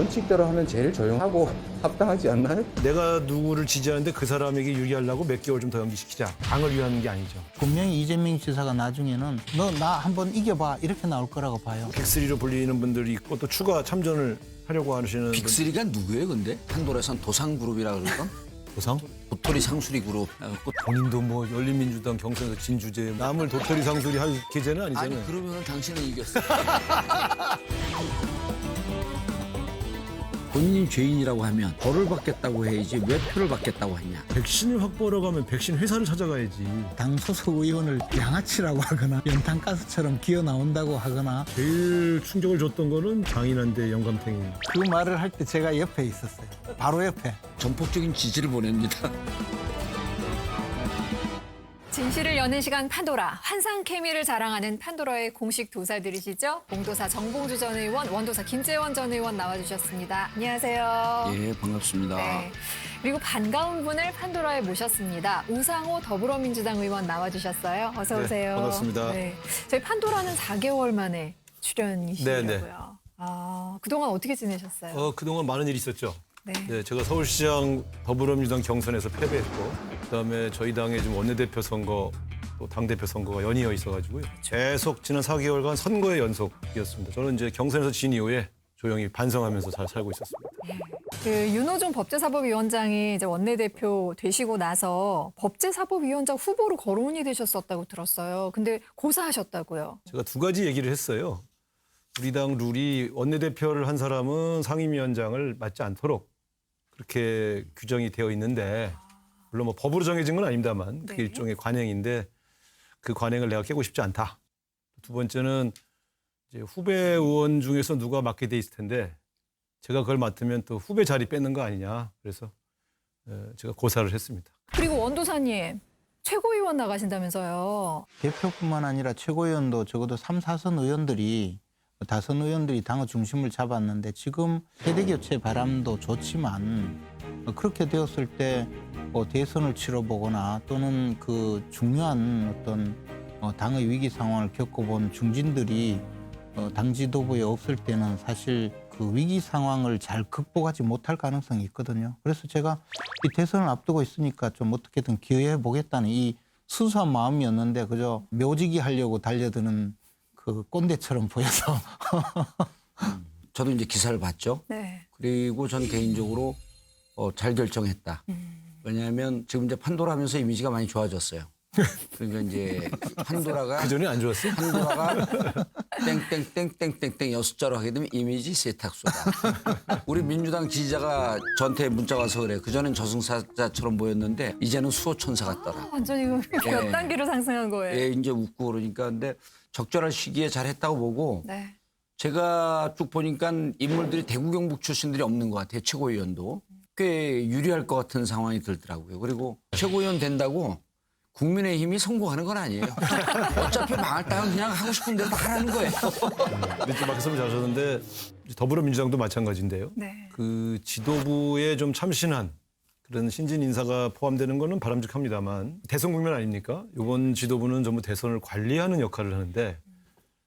원칙대로 하면 제일 조용하고 합당하지 않나요? 내가 누구를 지지하는데 그 사람에게 유리하려고 몇 개월 좀 더 연기시키자. 당을 위한 게 아니죠. 분명히 이재명 지사가 나중에는 너 나 한번 이겨봐 이렇게 나올 거라고 봐요. 빅3로 불리는 분들이 있고 또 추가 참전을 하려고 하시는 빅3가 누구예요, 근데? 판도라선 도상그룹이라 그러던? 도상? 도토리 상수리 그룹. 해갖고 본인도 뭐 열린민주당 경선에서 진주제 남을 도토리 상술이 할 계제는 아니잖아요. 아니, 그러면 당신은 이겼어. 본인이 죄인이라고 하면 벌을 받겠다고 해야지 왜 표를 받겠다고 했냐. 백신을 확보하러 가면 백신 회사를 찾아가야지. 당 소속 의원을 양아치라고 하거나 연탄가스처럼 기어 나온다고 하거나 제일 충격을 줬던 거는 장인한대 영감탱이. 그 말을 할 때 제가 옆에 있었어요. 바로 옆에. 전폭적인 지지를 보냅니다. 진실을 여는 시간 판도라. 환상 케미를 자랑하는 판도라의 공식 도사들이시죠? 봉도사 정봉주 전 의원, 원도사 김재원 전 의원 나와주셨습니다. 안녕하세요. 예, 반갑습니다. 네. 그리고 반가운 분을 판도라에 모셨습니다. 우상호 더불어민주당 의원 나와주셨어요. 어서 네, 오세요. 반갑습니다. 네. 저희 판도라는 4개월 만에 출연이시더라고요. 네, 네. 그동안 어떻게 지내셨어요? 그동안 많은 일이 있었죠. 네. 네, 제가 서울시장 더불어민주당 경선에서 패배했고, 그다음에 저희 당의 좀 원내대표 선거, 또 당대표 선거가 연이어 있어가지고요. 계속 지난 4개월간 선거의 연속이었습니다. 저는 이제 경선에서 진 이후에 조용히 반성하면서 잘 살고 있었습니다. 그 윤호중 법제사법위원장이 이제 원내대표 되시고 나서 법제사법위원장 후보로 거론이 되셨었다고 들었어요. 근데 고사하셨다고요. 제가 두 가지 얘기를 했어요. 우리 당 룰이 원내대표를 한 사람은 상임위원장을 맡지 않도록 그렇게 규정이 되어 있는데, 물론 뭐 법으로 정해진 건 아닙니다만 그게 네. 일종의 관행인데 그 관행을 내가 깨고 싶지 않다. 두 번째는 이제 후배 의원 중에서 누가 맡게 돼 있을 텐데 제가 그걸 맡으면 또 후배 자리 뺏는 거 아니냐. 그래서 제가 고사를 했습니다. 그리고 원도사님 최고위원 나가신다면서요. 대표뿐만 아니라 최고위원도 적어도 3, 4선 의원들이 다선 의원들이 당의 중심을 잡았는데 지금 세대교체 바람도 좋지만 그렇게 되었을 때 대선을 치러보거나 또는 그 중요한 어떤 당의 위기 상황을 겪어본 중진들이 당 지도부에 없을 때는 사실 그 위기 상황을 잘 극복하지 못할 가능성이 있거든요. 그래서 제가 이 대선을 앞두고 있으니까 좀 어떻게든 기여해 보겠다는 이 순수한 마음이었는데 그저 묘지기 하려고 달려드는 그 꼰대처럼 보여서. 저도 이제 기사를 봤죠. 네. 그리고 전 개인적으로 잘 결정했다. 왜냐하면 지금 이제 판도라 하면서 이미지가 많이 좋아졌어요. 그러니까 이제 판도라가 그 전에 안 좋았어요? 판도라가 땡땡땡땡땡땡 6자로 하게 되면 이미지 세탁소다. 우리 민주당 지지자가 저한테 문자 와서 그래. 그전엔 저승사자처럼 보였는데 이제는 수호천사 같더라. 완전히 몇 예. 단계로 상승한 거예요. 예, 이제 웃고 그러니까 근데 적절한 시기에 잘했다고 보고 네. 제가 쭉 보니까 인물들이 대구 경북 출신들이 없는 것 같아요. 최고위원도 꽤 유리할 것 같은 상황이 들더라고요. 그리고 최고위원 된다고 국민의힘이 선고하는 건 아니에요. 어차피 망할 땅은 그냥 하고 싶은 대로 다 하라는 거예요. 근데 좀 말씀을 잘하셨는데 더불어민주당도 마찬가지인데요. 네. 그 지도부에 좀 참신한 그런 신진 인사가 포함되는 거는 바람직합니다만 대선 국면 아닙니까? 이번 지도부는 전부 대선을 관리하는 역할을 하는데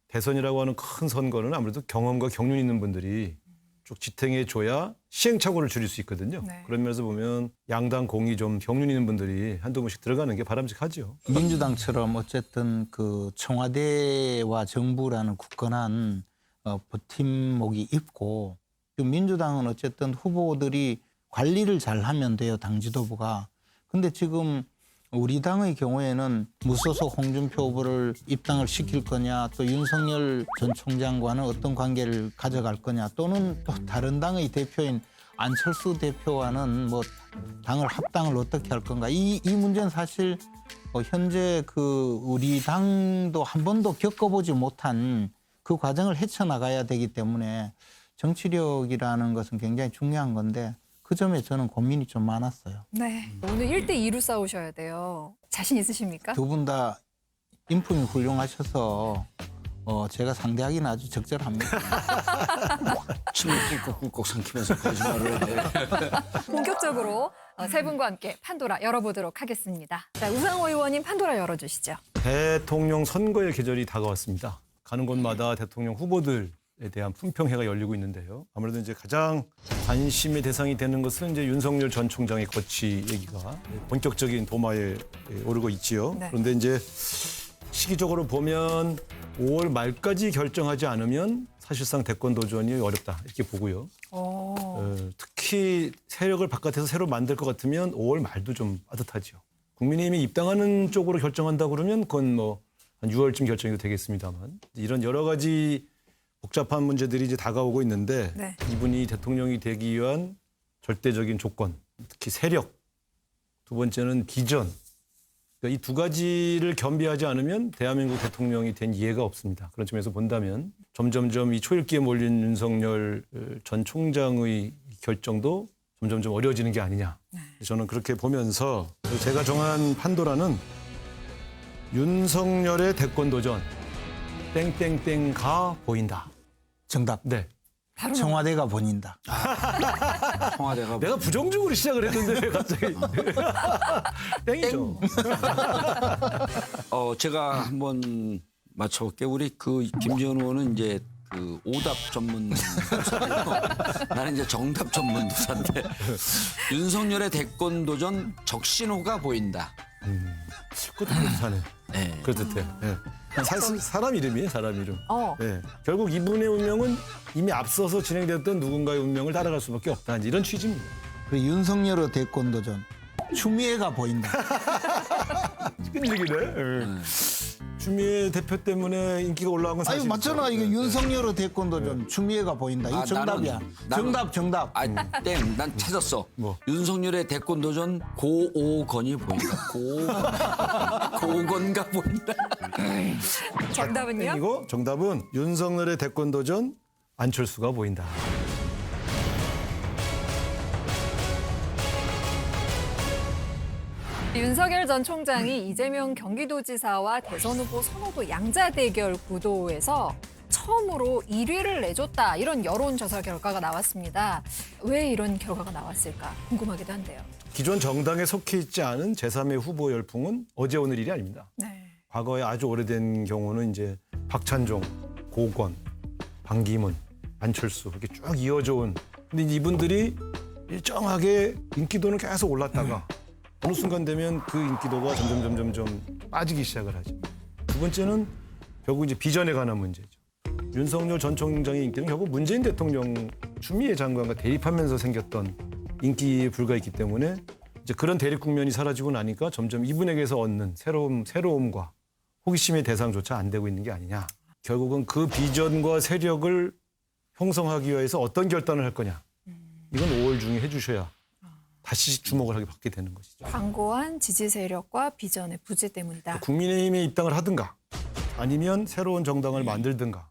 대선이라고 하는 큰 선거는 아무래도 경험과 경륜 있는 분들이 쭉 지탱해 줘야 시행착오를 줄일 수 있거든요. 네. 그런 면에서 보면 양당 공이 좀 경륜 있는 분들이 한두 분씩 들어가는 게 바람직하죠. 민주당처럼 어쨌든 그 청와대와 정부라는 굳건한 버팀목이 있고 민주당은 어쨌든 후보들이 관리를 잘하면 돼요. 당 지도부가. 근데 지금 우리 당의 경우에는 무소속 홍준표 후보를 입당을 시킬 거냐 또 윤석열 전 총장과는 어떤 관계를 가져갈 거냐 또는 또 다른 당의 대표인 안철수 대표와는 뭐 당을 합당을 어떻게 할 건가 이 문제는 사실 현재 그 우리 당도 한 번도 겪어보지 못한 그 과정을 헤쳐나가야 되기 때문에 정치력이라는 것은 굉장히 중요한 건데 그 점에 저는 고민이 좀 많았어요. 네. 오늘 1대2로 싸우셔야 돼요. 자신 있으십니까? 두 분 다 인품이 훌륭하셔서 제가 상대하기는 아주 적절합니다. 침을 꿀꺽꿀꺽 삼키면서 거짓말을 해. 본격적으로 세 분과 함께 판도라 열어보도록 하겠습니다. 자, 우상호 의원님 판도라 열어주시죠. 대통령 선거의 계절이 다가왔습니다. 가는 곳마다 대통령 후보들 대한 품평회가 열리고 있는데요. 아무래도 이제 가장 관심의 대상이 되는 것은 이제 윤석열 전 총장의 거취 얘기가 본격적인 도마에 오르고 있지요. 네. 그런데 이제 시기적으로 보면 5월 말까지 결정하지 않으면 사실상 대권 도전이 어렵다 이렇게 보고요. 특히 세력을 바깥에서 새로 만들 것 같으면 5월 말도 좀 빠듯하죠. 국민의힘이 입당하는 쪽으로 결정한다 그러면 그건 뭐 한 6월쯤 결정이 되겠습니다만 이런 여러 가지 복잡한 문제들이 이제 다가오고 있는데 네. 이분이 대통령이 되기 위한 절대적인 조건, 특히 세력, 두 번째는 비전. 그러니까 이 두 가지를 겸비하지 않으면 대한민국 대통령이 된 이해가 없습니다. 그런 점에서 본다면 점점점 이 초읽기에 몰린 윤석열 전 총장의 결정도 점점점 어려워지는 게 아니냐. 저는 그렇게 보면서 제가 정한 판도라는 윤석열의 대권 도전 땡땡땡가 보인다. 정답. 네. 바로 청와대가 보인다. 청와대가 내가 부정적으로 시작을 했는데 왜 갑자기 땡이죠. 제가 한번 맞춰볼게요. 우리 그 김지현 의원은 이제 그 오답 전문 도사고 나는 이제 정답 전문 도사인데 윤석열의 대권 도전 적신호가 보인다. 그것도 그렇다네. 네. 그렇듯해. 네. 사람 이름이에요, 사람 이름. 네. 결국 이분의 운명은 이미 앞서서 진행되었던 누군가의 운명을 따라갈 수밖에 없다. 이런 취지입니다. 그 윤석열의 대권 도전. 추미애가 보인다. 끈질기네. 추미애 대표 때문에 인기가 올라간 건 아니 사실이죠. 맞잖아. 이게 윤석열의 대권 도전. 추미애가 보인다. 이거 정답이야. 정답. 땡. 난 찾았어. 뭐? 윤석열의 대권 도전 고오건이 보인다. 고오건가 보인다. 정답은요? 이거 정답은 윤석열의 대권 도전 안철수가 보인다. 윤석열 전 총장이 이재명 경기도지사와 대선 후보 선호도 양자 대결 구도에서 처음으로 1위를 내줬다. 이런 여론조사 결과가 나왔습니다. 왜 이런 결과가 나왔을까 궁금하기도 한데요. 기존 정당에 속해 있지 않은 제3의 후보 열풍은 어제 오늘 일이 아닙니다. 네. 과거에 아주 오래된 경우는 이제 박찬종, 고건, 반기문, 안철수 이렇게 쭉 이어져 온. 근데 이분들이 일정하게 인기도는 계속 올랐다가 어느 순간 되면 그 인기도가 점점 빠지기 시작을 하죠. 두 번째는 결국 이제 비전에 관한 문제죠. 윤석열 전 총장의 인기는 결국 문재인 대통령 추미애 장관과 대립하면서 생겼던 인기에 불과했기 때문에 이제 그런 대립 국면이 사라지고 나니까 점점 이분에게서 얻는 새로움과 호기심의 대상조차 안 되고 있는 게 아니냐. 결국은 그 비전과 세력을 형성하기 위해서 어떤 결단을 할 거냐. 이건 5월 중에 해주셔야 다시 주목을 하게 받게 되는 것이죠. 강고한 지지 세력과 비전의 부재 때문이다. 국민의힘에 입당을 하든가 아니면 새로운 정당을 만들든가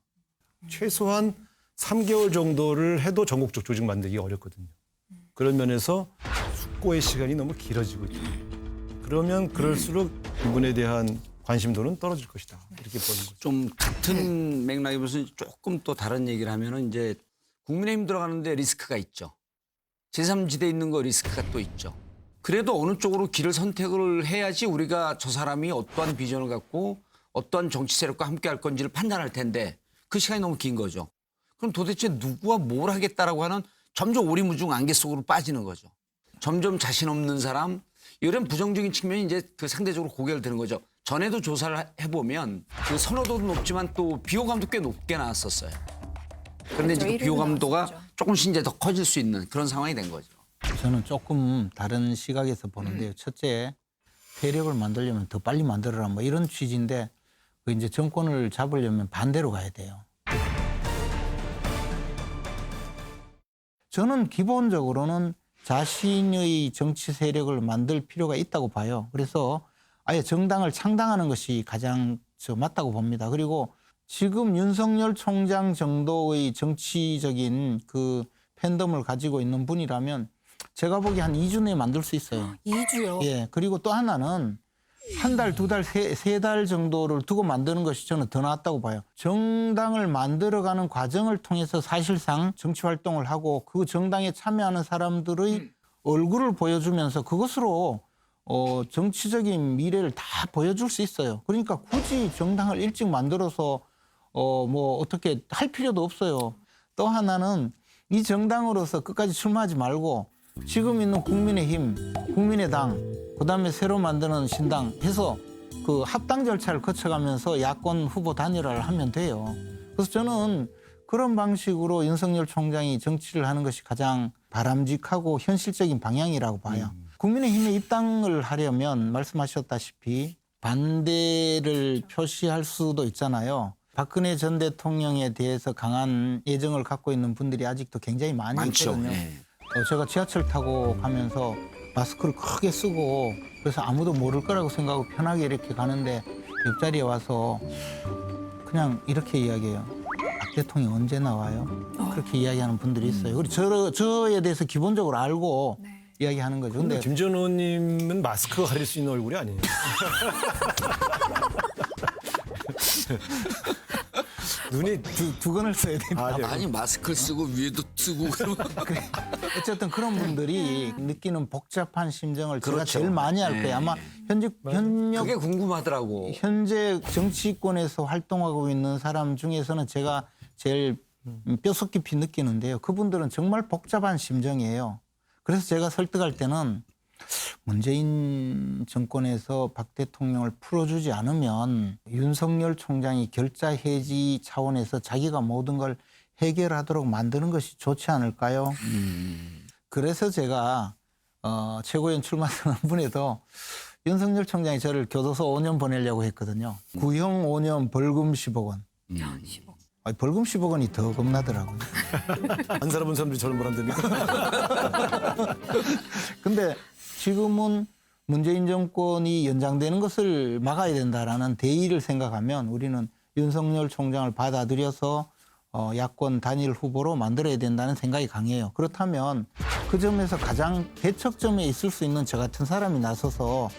최소한 3개월 정도를 해도 전국적 조직 만들기가 어렵거든요. 그런 면에서 숙고의 시간이 너무 길어지고 있죠. 그러면 그럴수록 이분에 대한 관심도는 떨어질 것이다. 이렇게 보는 거죠. 좀 같은 맥락에 무슨 조금 또 다른 얘기를 하면은 이제 국민의힘 들어가는데 리스크가 있죠. 제3지대에 있는 거 리스크가 또 있죠. 그래도 어느 쪽으로 길을 선택을 해야지 우리가 저 사람이 어떠한 비전을 갖고 어떠한 정치 세력과 함께 할 건지를 판단할 텐데 그 시간이 너무 긴 거죠. 그럼 도대체 누구와 뭘 하겠다라고 하는 점점 오리무중 안개 속으로 빠지는 거죠. 점점 자신 없는 사람, 이런 부정적인 측면이 이제 그 상대적으로 고결되는 거죠. 전에도 조사를 해보면 그 선호도도 높지만 또 비호감도 꽤 높게 나왔었어요. 그런데 이제 그 비호감도가 나왔었죠. 조금씩 이제 더 커질 수 있는 그런 상황이 된 거죠. 저는 조금 다른 시각에서 보는데요. 첫째, 세력을 만들려면 더 빨리 만들어라 뭐 이런 취지인데 그 이제 정권을 잡으려면 반대로 가야 돼요. 저는 기본적으로는 자신의 정치 세력을 만들 필요가 있다고 봐요. 그래서 아예 정당을 창당하는 것이 가장 맞다고 봅니다. 그리고 지금 윤석열 총장 정도의 정치적인 그 팬덤을 가지고 있는 분이라면 제가 보기에 한 2주 내에 만들 수 있어요. 2주요? 예. 그리고 또 하나는 한 달, 두 달, 세 달 정도를 두고 만드는 것이 저는 더 낫다고 봐요. 정당을 만들어가는 과정을 통해서 사실상 정치 활동을 하고 그 정당에 참여하는 사람들의 얼굴을 보여주면서 그것으로 정치적인 미래를 다 보여줄 수 있어요. 그러니까 굳이 정당을 일찍 만들어서 뭐 어떻게 할 필요도 없어요. 또 하나는 이 정당으로서 끝까지 출마하지 말고 지금 있는 국민의힘, 국민의당, 그다음에 새로 만드는 신당 해서 그 합당 절차를 거쳐가면서 야권 후보 단일화를 하면 돼요. 그래서 저는 그런 방식으로 윤석열 총장이 정치를 하는 것이 가장 바람직하고 현실적인 방향이라고 봐요. 국민의힘에 입당을 하려면 말씀하셨다시피 반대를 표시할 수도 있잖아요. 박근혜 전 대통령에 대해서 강한 애정을 갖고 있는 분들이 아직도 굉장히 많이 많죠. 있거든요. 네. 제가 지하철 타고 가면서 마스크를 크게 쓰고 그래서 아무도 모를 거라고 생각하고 편하게 이렇게 가는데 옆자리에 와서 그냥 이렇게 이야기해요. 박 대통령 언제 나와요? 그렇게 이야기하는 분들이 있어요. 그리고 저에 대해서 기본적으로 알고 이야기하는 거죠. 근데 근데 김전 의원님은 마스크가 가릴 수 있는 얼굴이 아니에요. 눈이 두 건을 써야 됩니다. 아니 마스크를 쓰고 위에도 쓰고 그러면 어쨌든 그런 분들이 느끼는 복잡한 심정을 제가 그렇죠. 제일 많이 알 거예요. 아마 현직 그게 궁금하더라고. 현재 정치권에서 활동하고 있는 사람 중에서는 제가 제일 뼛속 깊이 느끼는데요. 그분들은 정말 복잡한 심정이에요. 그래서 제가 설득할 때는 문재인 정권에서 박 대통령을 풀어주지 않으면 윤석열 총장이 결자 해지 차원에서 자기가 모든 걸 해결하도록 만드는 것이 좋지 않을까요? 그래서 제가 최고위원 출마하는 분에도 윤석열 총장이 저를 교도소 5년 보내려고 했거든요. 구형 5년 벌금 10억 원. 10억. 아니, 벌금 10억 원이 더 겁나더라고요. 안 살아본 사람들이 저런 말 한답니까? 근데 지금은 문재인 정권이 연장되는 것을 막아야 된다라는 대의를 생각하면 우리는 윤석열 총장을 받아들여서 야권 단일 후보로 만들어야 된다는 생각이 강해요. 그렇다면 그 점에서 가장 대척점에 있을 수 있는 저 같은 사람이 나서서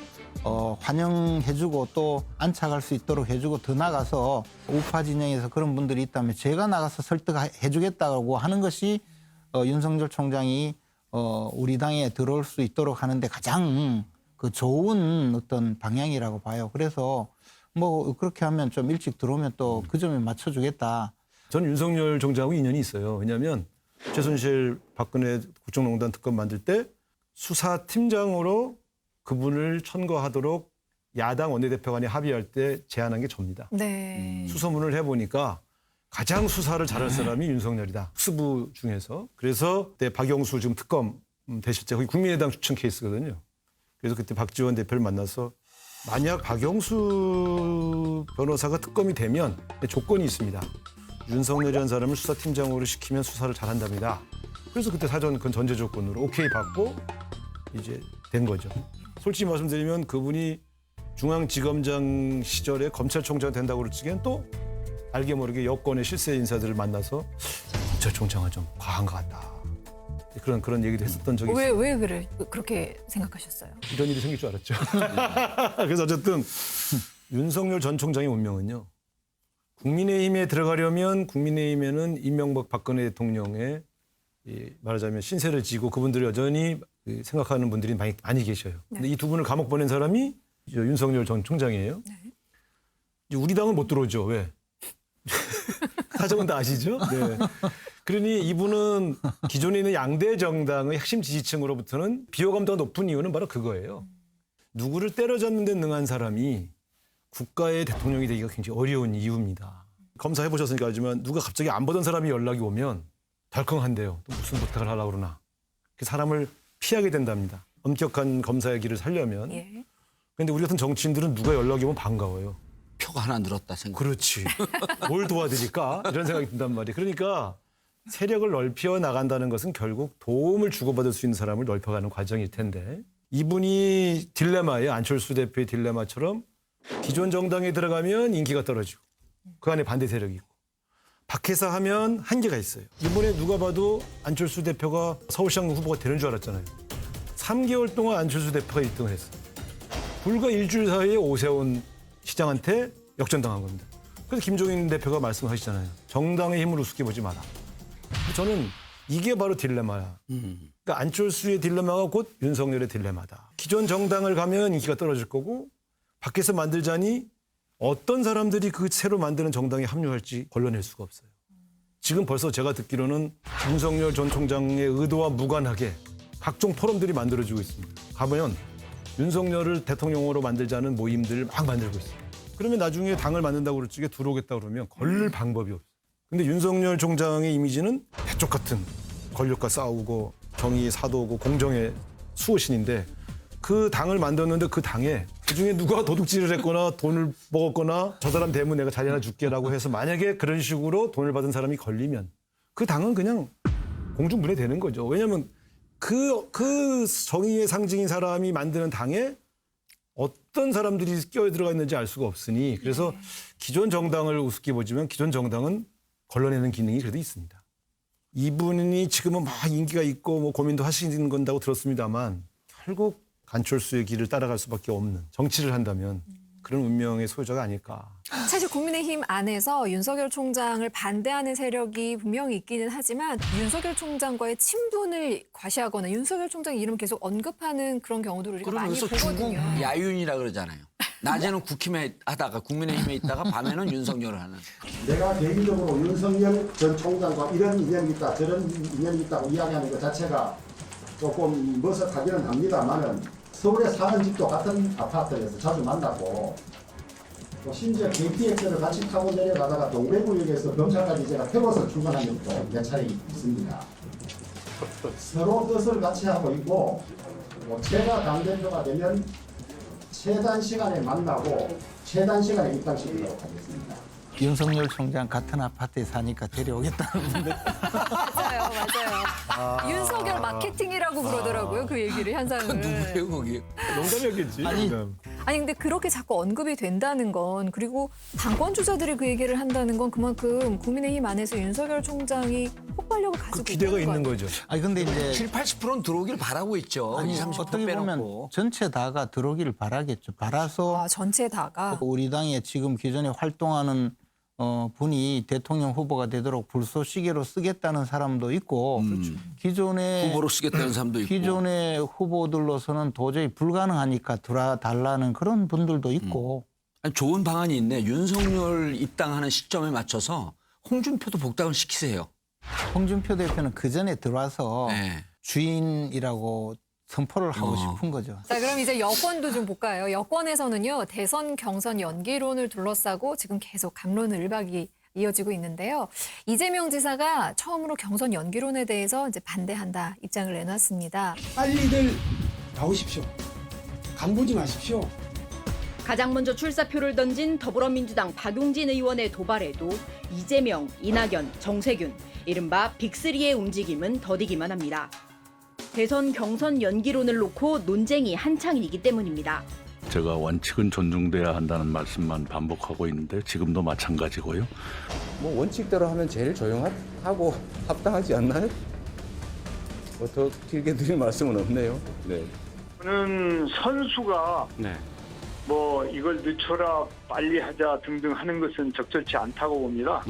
환영해주고 또 안착할 수 있도록 해주고 더 나가서 우파 진영에서 그런 분들이 있다면 제가 나가서 설득해주겠다고 하는 것이 윤석열 총장이 우리 당에 들어올 수 있도록 하는데 가장 그 좋은 어떤 방향이라고 봐요. 그래서 뭐 그렇게 하면 좀 일찍 들어오면 또 그 점에 맞춰주겠다. 저는 윤석열 총장하고 인연이 있어요. 왜냐하면 최순실 박근혜 국정농단 특검 만들 때 수사팀장으로 그분을 천거하도록 야당 원내대표 간에 합의할 때 제안한 게 접니다. 네. 수소문을 해보니까 가장 수사를 잘할 사람이 윤석열이다. 특수부 중에서. 그래서 그때 박영수 지금 특검 대실제 거기 국민의당 추천 케이스거든요. 그래서 그때 박지원 대표를 만나서 만약 박영수 변호사가 특검이 되면 조건이 있습니다. 윤석열이라는 사람을 수사팀장으로 시키면 수사를 잘한답니다. 그래서 그때 사전 그건 전제 조건으로 오케이 받고 이제 된 거죠. 솔직히 말씀드리면 그분이 중앙지검장 시절에 검찰총장 된다고 그러기엔 또 알게 모르게 여권의 실세 인사들을 만나서 검찰총장은 좀 과한 것 같다. 그런 얘기도 했었던 적이 있어요. 왜 그렇게 생각하셨어요? 이런 일이 생길 줄 알았죠. 그래서 어쨌든 윤석열 전 총장의 운명은요. 국민의힘에 들어가려면 국민의힘에는 이명박 박근혜 대통령의 말하자면 신세를 지고 그분들이 여전히 생각하는 분들이 많이 계셔요. 근데 이 두 분을 감옥 보낸 사람이 윤석열 전 총장이에요. 이제 우리 당은 못 들어오죠. 왜? 사정은 다 아시죠? 네. 그러니 이분은 기존에 있는 양대 정당의 핵심 지지층으로부터는 비호감도가 높은 이유는 바로 그거예요. 누구를 때려잡는 데 능한 사람이 국가의 대통령이 되기가 굉장히 어려운 이유입니다. 검사해보셨으니까 알지만 누가 갑자기 안 보던 사람이 연락이 오면 덜컹한데요. 또 무슨 부탁을 하려고 그러나. 그 사람을 피하게 된답니다. 엄격한 검사의 길을 살려면. 그런데 우리 같은 정치인들은 누가 연락이 오면 반가워요. 표가 하나 늘었다 생각. 그렇지. 뭘 도와드릴까? 이런 생각이 든단 말이에요. 그러니까 세력을 넓혀 나간다는 것은 결국 도움을 주고받을 수 있는 사람을 넓혀가는 과정일 텐데 이분이 딜레마예요. 안철수 대표의 딜레마처럼 기존 정당에 들어가면 인기가 떨어지고 그 안에 반대 세력이 있고 밖에서 하면 한계가 있어요. 이번에 누가 봐도 안철수 대표가 서울시장 후보가 되는 줄 알았잖아요. 3개월 동안 안철수 대표가 1등을 했어요. 불과 일주일 사이에 오세훈 시장한테 역전당한 겁니다. 그래서 김종인 대표가 말씀하시잖아요. 정당의 힘을 우습게 보지 마라. 저는 이게 바로 딜레마야. 그러니까 안철수의 딜레마가 곧 윤석열의 딜레마다. 기존 정당을 가면 인기가 떨어질 거고 밖에서 만들자니 어떤 사람들이 그 새로 만드는 정당에 합류할지 걸러낼 수가 없어요. 지금 벌써 제가 듣기로는 윤석열 전 총장의 의도와 무관하게 각종 포럼들이 만들어지고 있습니다. 가보면 윤석열을 대통령으로 만들자는 모임들 막 만들고 있어요. 그러면 나중에 당을 만든다고 그럴 적에 들어오겠다 그러면 걸릴 방법이 없어요. 근데 윤석열 총장의 이미지는 대쪽 같은 권력과 싸우고 정의의 사도고 공정의 수호신인데 그 당을 만들었는데 그 당에 그중에 누가 도둑질을 했거나 돈을 먹었거나 저 사람 되면 내가 자리 하나 줄게라고 해서 만약에 그런 식으로 돈을 받은 사람이 걸리면 그 당은 그냥 공중분해되는 거죠. 왜냐하면 그 정의의 상징인 사람이 만드는 당에 어떤 사람들이 끼어들어가 있는지 알 수가 없으니 그래서 기존 정당을 우습게 보지만 기존 정당은 걸러내는 기능이 그래도 있습니다. 이분이 지금은 막 인기가 있고 뭐 고민도 하시는 건다고 들었습니다만 결국 안철수의 길을 따라갈 수밖에 없는 정치를 한다면 그런 운명의 소유자가 아닐까. 사실 국민의힘 안에서 윤석열 총장을 반대하는 세력이 분명히 있기는 하지만 윤석열 총장과의 친분을 과시하거나 윤석열 총장 이름 계속 언급하는 그런 경우도 우리가 많이 그러면서 중국 보거든요. 야윤이라 그러잖아요. 낮에는 국힘에 하다가 국민의힘에 있다가 밤에는 윤석열을 하는. 내가 개인적으로 윤석열 전 총장과 이런 인연이 있다, 저런 인연이 있다고 이야기하는 것 자체가 조금 머쓱하기는 합니다만은 서울에 사는 집도 같은 아파트에서 자주 만났고 또 심지어 KTX를 같이 타고 내려가다가 동대구역에서 경찰까지 제가 태워서 출근한 적도 몇 차례 있습니다. 서로 뜻을 같이 하고 있고 제가 당대표가 되면 최단 시간에 만나고 최단 시간에 입당시키도록 하겠습니다. 윤석열 총장 같은 아파트에 사니까 데려오겠다는 분들. 맞아요. 윤석열 마케팅이라고 그러더라고요. 그 얘기를 현상을. 누구예요 거기? 농담이었겠지. 아니 근데 그렇게 자꾸 언급이 된다는 건 그리고 당권 주자들이 그 얘기를 한다는 건 그만큼 국민의힘 안에서 윤석열 총장이 폭발력을 가지고 그 기대가 있는 거죠. 아니 근데 이제 7, 80%는 들어오길 바라고 있죠. 아니 20, 30% 어떻게 보면 빼놓고. 전체 다가 들어오기를 바라겠죠. 바라서 아, 전체 다가. 우리 당에 지금 기존에 활동하는 분이 대통령 후보가 되도록 불쏘시개로 쓰겠다는 사람도 있고 기존에 후보로 쓰겠다는 사람도 있고. 기존의 후보들로서는 도저히 불가능하니까 들어달라는 그런 분들도 있고 아니, 좋은 방안이 있네. 윤석열 입당하는 시점에 맞춰서 홍준표도 복당을 시키세요. 홍준표 대표는 그 전에 들어와서 네. 주인이라고 선포를 하고 싶은 거죠. 자, 그럼 이제 여권도 좀 볼까요? 여권에서는요, 대선 경선 연기론을 둘러싸고 지금 계속 갑론을 일박이 이어지고 있는데요. 이재명 지사가 처음으로 경선 연기론에 대해서 이제 반대한다 입장을 내놨습니다. 빨리들 나오십시오. 간보지 마십시오. 가장 먼저 출사표를 던진 더불어민주당 박용진 의원의 도발에도 이재명, 이낙연, 정세균, 이른바 빅3의 움직임은 더디기만 합니다. 대선 경선 연기론을 놓고 논쟁이 한창이기 때문입니다. 제가 원칙은 존중돼야 한다는 말씀만 반복하고 있는데 지금도 마찬가지고요. 뭐 원칙대로 하면 제일 조용하고 합당하지 않나요? 더 길게 드릴 말씀은 없네요. 네. 저는 선수가 뭐 이걸 늦춰라 빨리 하자 등등 하는 것은 적절치 않다고 봅니다.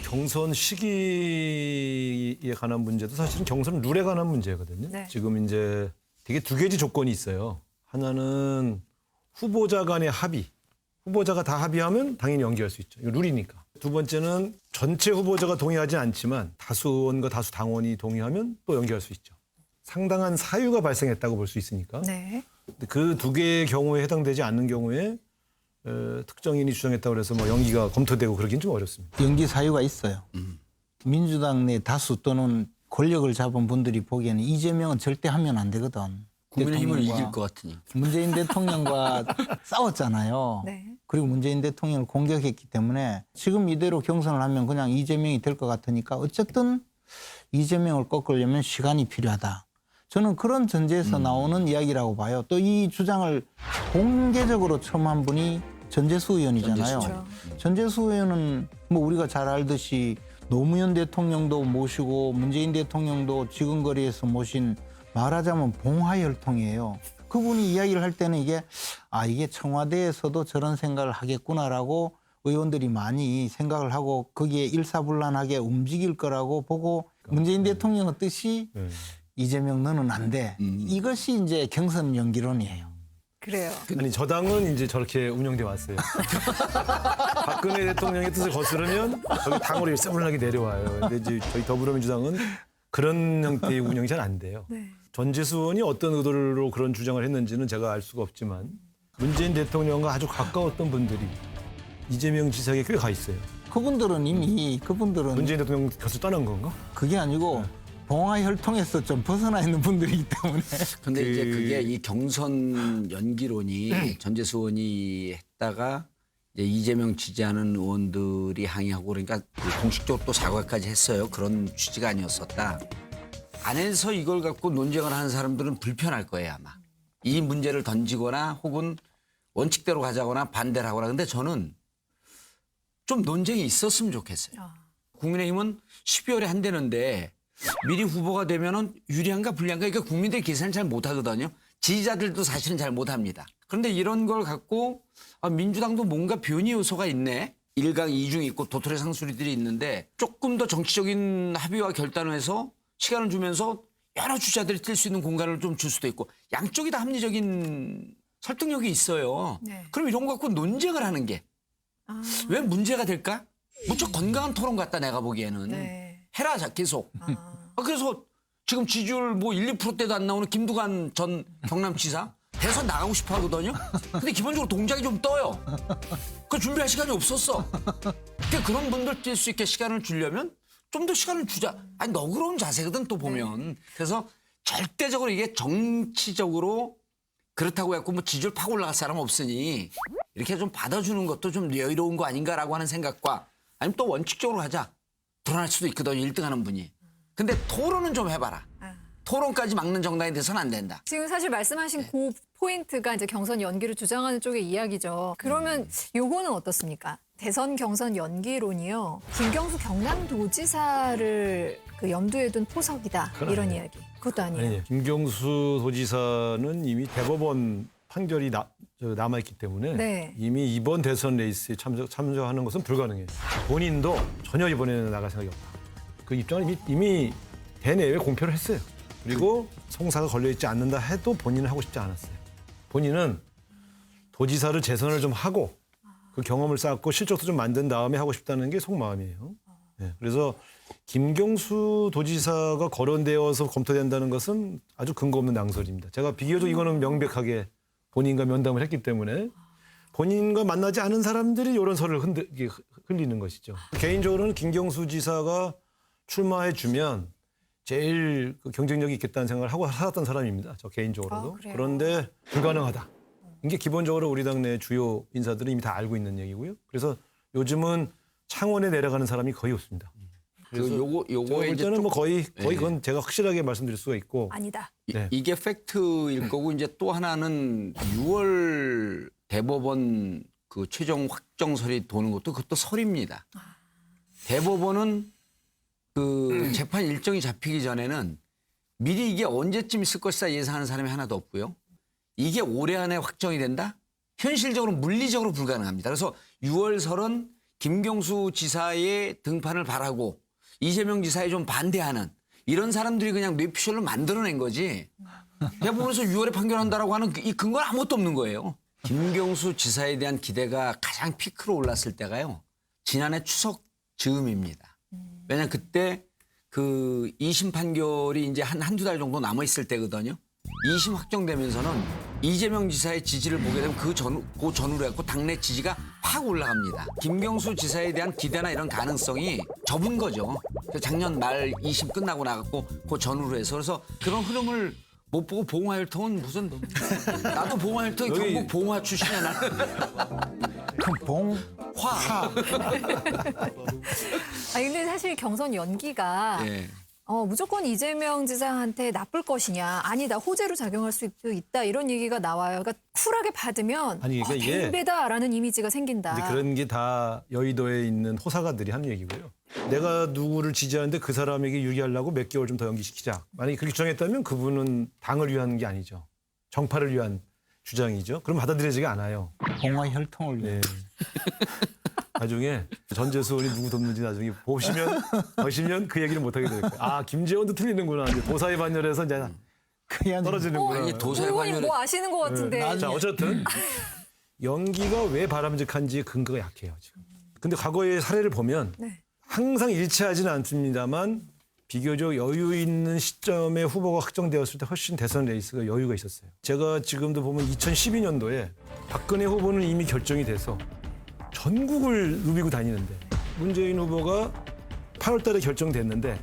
경선 시기에 관한 문제도 사실은 경선 룰에 관한 문제거든요. 네. 지금 이제 되게 두 가지 조건이 있어요. 하나는 후보자 간의 합의. 후보자가 다 합의하면 당연히 연기할 수 있죠. 이거 룰이니까. 두 번째는 전체 후보자가 동의하지 않지만 다수 의원과 다수 당원이 동의하면 또 연기할 수 있죠. 상당한 사유가 발생했다고 볼 수 있으니까. 네. 그 두 개의 경우에 해당되지 않는 경우에 특정인이 주장했다고 해서 뭐 연기가 검토되고 그러긴 좀 어렵습니다. 연기 사유가 있어요. 민주당 내 다수 또는 권력을 잡은 분들이 보기에는 이재명은 절대 하면 안 되거든. 국민의힘을 대통령과 이길 것 같으니. 문재인 대통령과 싸웠잖아요. 네. 그리고 문재인 대통령을 공격했기 때문에 지금 이대로 경선을 하면 그냥 이재명이 될 것 같으니까 어쨌든 이재명을 꺾으려면 시간이 필요하다. 저는 그런 전제에서 나오는 이야기라고 봐요. 또 이 주장을 공개적으로 처음 한 분이 전재수 의원이잖아요. 그렇죠. 전재수 의원은 뭐 우리가 잘 알듯이 노무현 대통령도 모시고 문재인 대통령도 지근거리에서 모신 말하자면 봉화혈통이에요. 그분이 이야기를 할 때는 이게 청와대에서도 저런 생각을 하겠구나라고 의원들이 많이 생각을 하고 거기에 일사불란하게 움직일 거라고 보고 문재인 대통령의 뜻이 이재명 너는 안 돼. 이것이 이제 경선 연기론이에요. 그래요. 아니 저당은 이제 저렇게 운영돼 왔어요. 박근혜 대통령의 뜻을 거스르면 저기 당으로 일사불란하게 내려와요. 근데 이제 저희 더불어민주당은 그런 형태의 운영이 잘 안 돼요. 네. 전재수 의원이 어떤 의도로 그런 주장을 했는지는 제가 알 수가 없지만 문재인 대통령과 아주 가까웠던 분들이 이재명 지사에게 꽤 가 있어요. 그분들은 문재인 대통령 곁을 떠난 건가? 그게 아니고 봉화 혈통에서 좀 벗어나 있는 분들이기 때문에. 근데 이제 그게 이 경선 연기론이 전재수 의원이 했다가 이제 이재명 지지하는 의원들이 항의하고 그러니까 공식적으로 또 사과까지 했어요. 그런 취지가 아니었었다. 안에서 이걸 갖고 논쟁을 하는 사람들은 불편할 거예요 아마. 이 문제를 던지거나 혹은 원칙대로 가자거나 반대를 하거나. 근데 저는 좀 논쟁이 있었으면 좋겠어요. 국민의힘은 12월에 한대는데 미리 후보가 되면은 유리한가 불리한가 이게 국민들이 계산을 잘 못하거든요. 지지자들도 사실은 잘 못합니다. 그런데 이런 걸 갖고 민주당도 뭔가 변이 요소가 있네. 1강 2중 있고 도토리 상수리들이 있는데 조금 더 정치적인 합의와 결단을 해서 시간을 주면서 여러 주자들이 뛸 수 있는 공간을 좀 줄 수도 있고 양쪽이 다 합리적인 설득력이 있어요. 네. 그럼 이런 거 갖고 논쟁을 하는 게 왜 문제가 될까? 무척 건강한 토론 같다 내가 보기에는. 네. 해라 계속. 그래서 지금 지지율 뭐 1, 2%대도 안 나오는 김두관 전 경남지사 대선 나가고 싶어 하거든요. 근데 기본적으로 동작이 좀 떠요. 그 준비할 시간이 없었어. 그러니까 그런 분들 뛸 수 있게 시간을 주려면 좀 더 시간을 주자. 아니 너그러운 자세거든 또 보면. 그래서 절대적으로 이게 정치적으로 그렇다고 해갖고 뭐 지지율 팍 올라갈 사람 없으니 이렇게 좀 받아주는 것도 좀 여유로운 거 아닌가라고 하는 생각과 아니면 또 원칙적으로 하자. 불안할 수도 있거든요. 1등 하는 분이. 근데 토론은 좀 해봐라. 토론까지 막는 정당이 돼서는 안 된다. 지금 사실 말씀하신 그 포인트가 이제 경선 연기를 주장하는 쪽의 이야기죠. 그러면 요거는 어떻습니까? 대선 경선 연기론이요. 김경수 경남도지사를 그 염두에 둔 포석이다. 이런 아니에요. 이야기. 그것도 아니에요. 아니, 김경수 도지사는 이미 대법원 판결이 남아있기 때문에 네. 이미 이번 대선 레이스에 참여하는 것은 불가능해요. 본인도 전혀 이번에는 나갈 생각이 없다. 그 입장을 이미 대내외 공표를 했어요. 그리고 송사가 걸려있지 않는다 해도 본인은 하고 싶지 않았어요. 본인은 도지사를 재선을 좀 하고 그 경험을 쌓고 실적도 좀 만든 다음에 하고 싶다는 게 속마음이에요. 네, 그래서 김경수 도지사가 거론되어서 검토된다는 것은 아주 근거 없는 낭설입니다. 제가 비교적 이거는 명백하게 본인과 면담을 했기 때문에 본인과 만나지 않은 사람들이 이런 설을 흘리는 것이죠. 개인적으로는 김경수 지사가 출마해주면 제일 경쟁력이 있겠다는 생각을 하고 살았던 사람입니다. 저 개인적으로도. 그런데 불가능하다. 이게 기본적으로 우리 당내 주요 인사들은 이미 다 알고 있는 얘기고요. 그래서 요즘은 창원에 내려가는 사람이 거의 없습니다. 그래서 요거에 이제 뭐 거의 그건 제가 확실하게 말씀드릴 수가 있고 아니다. 네. 이게 팩트일 거고 이제 또 하나는 6월 대법원 그 최종 확정설이 도는 것도 그것도 설입니다. 대법원은 그 재판 일정이 잡히기 전에는 미리 이게 언제쯤 있을 것이다 예상하는 사람이 하나도 없고요. 이게 올해 안에 확정이 된다? 현실적으로 물리적으로 불가능합니다. 그래서 6월설은 김경수 지사의 등판을 바라고 이재명 지사에 좀 반대하는 이런 사람들이 그냥 뇌피셜로 만들어낸 거지. 대법원에서 6월에 판결한다라고 하는 이 근거는 아무것도 없는 거예요. 김경수 지사에 대한 기대가 가장 피크로 올랐을 때가요. 지난해 추석 즈음입니다. 왜냐하면 그때 그 2심 판결이 이제 한두 달 정도 남아있을 때거든요. 2심 확정되면서는 이재명 지사의 지지를 보게 되면 그 전후로 해갖고 당내 지지가 확 올라갑니다. 김경수 지사에 대한 기대나 이런 가능성이 접은 거죠. 작년 말 2심 끝나고 나갔고 그 전후로 해서 그래서 그런 흐름을 못 보고 봉화혈통은 무슨 나도 봉화혈통이 경북 봉화 출신이야 나는. 그럼 화. 아니 근데 사실 경선 연기가 무조건 이재명 지사한테 나쁠 것이냐 아니다 호재로 작용할 수도 있다 이런 얘기가 나와요. 그러니까 쿨하게 받으면 아니, 그러니까 이게 대인배다라는 이미지가 생긴다. 근데 그런 게 다 여의도에 있는 호사가들이 하는 얘기고요. 내가 누구를 지지하는데 그 사람에게 유리하려고 몇 개월 좀 더 연기시키자. 만약에 그렇게 주장했다면 그분은 당을 위한 게 아니죠. 정파를 위한 주장이죠. 그럼 받아들여지가 않아요. 봉화 혈통을 위해. 네. 나중에 전재수원이 누구 돕는지 나중에 보시면 그 얘기를 못 하게 될 거예요. 아, 김재원도 틀리는구나. 이제 도사의 반열에서 이제 그냥 떨어지는구나. 이게 도사의 의원님 관여를 뭐 아시는 것 같은데. 자, 어쨌든 연기가 왜 바람직한지 근거가 약해요, 지금. 근데 과거의 사례를 보면 네. 항상 일치하지는 않습니다만 비교적 여유 있는 시점에 후보가 확정되었을 때 훨씬 대선 레이스가 여유가 있었어요. 제가 지금도 보면 2012년도에 박근혜 후보는 이미 결정이 돼서 전국을 누비고 다니는데 문재인 후보가 8월 달에 결정됐는데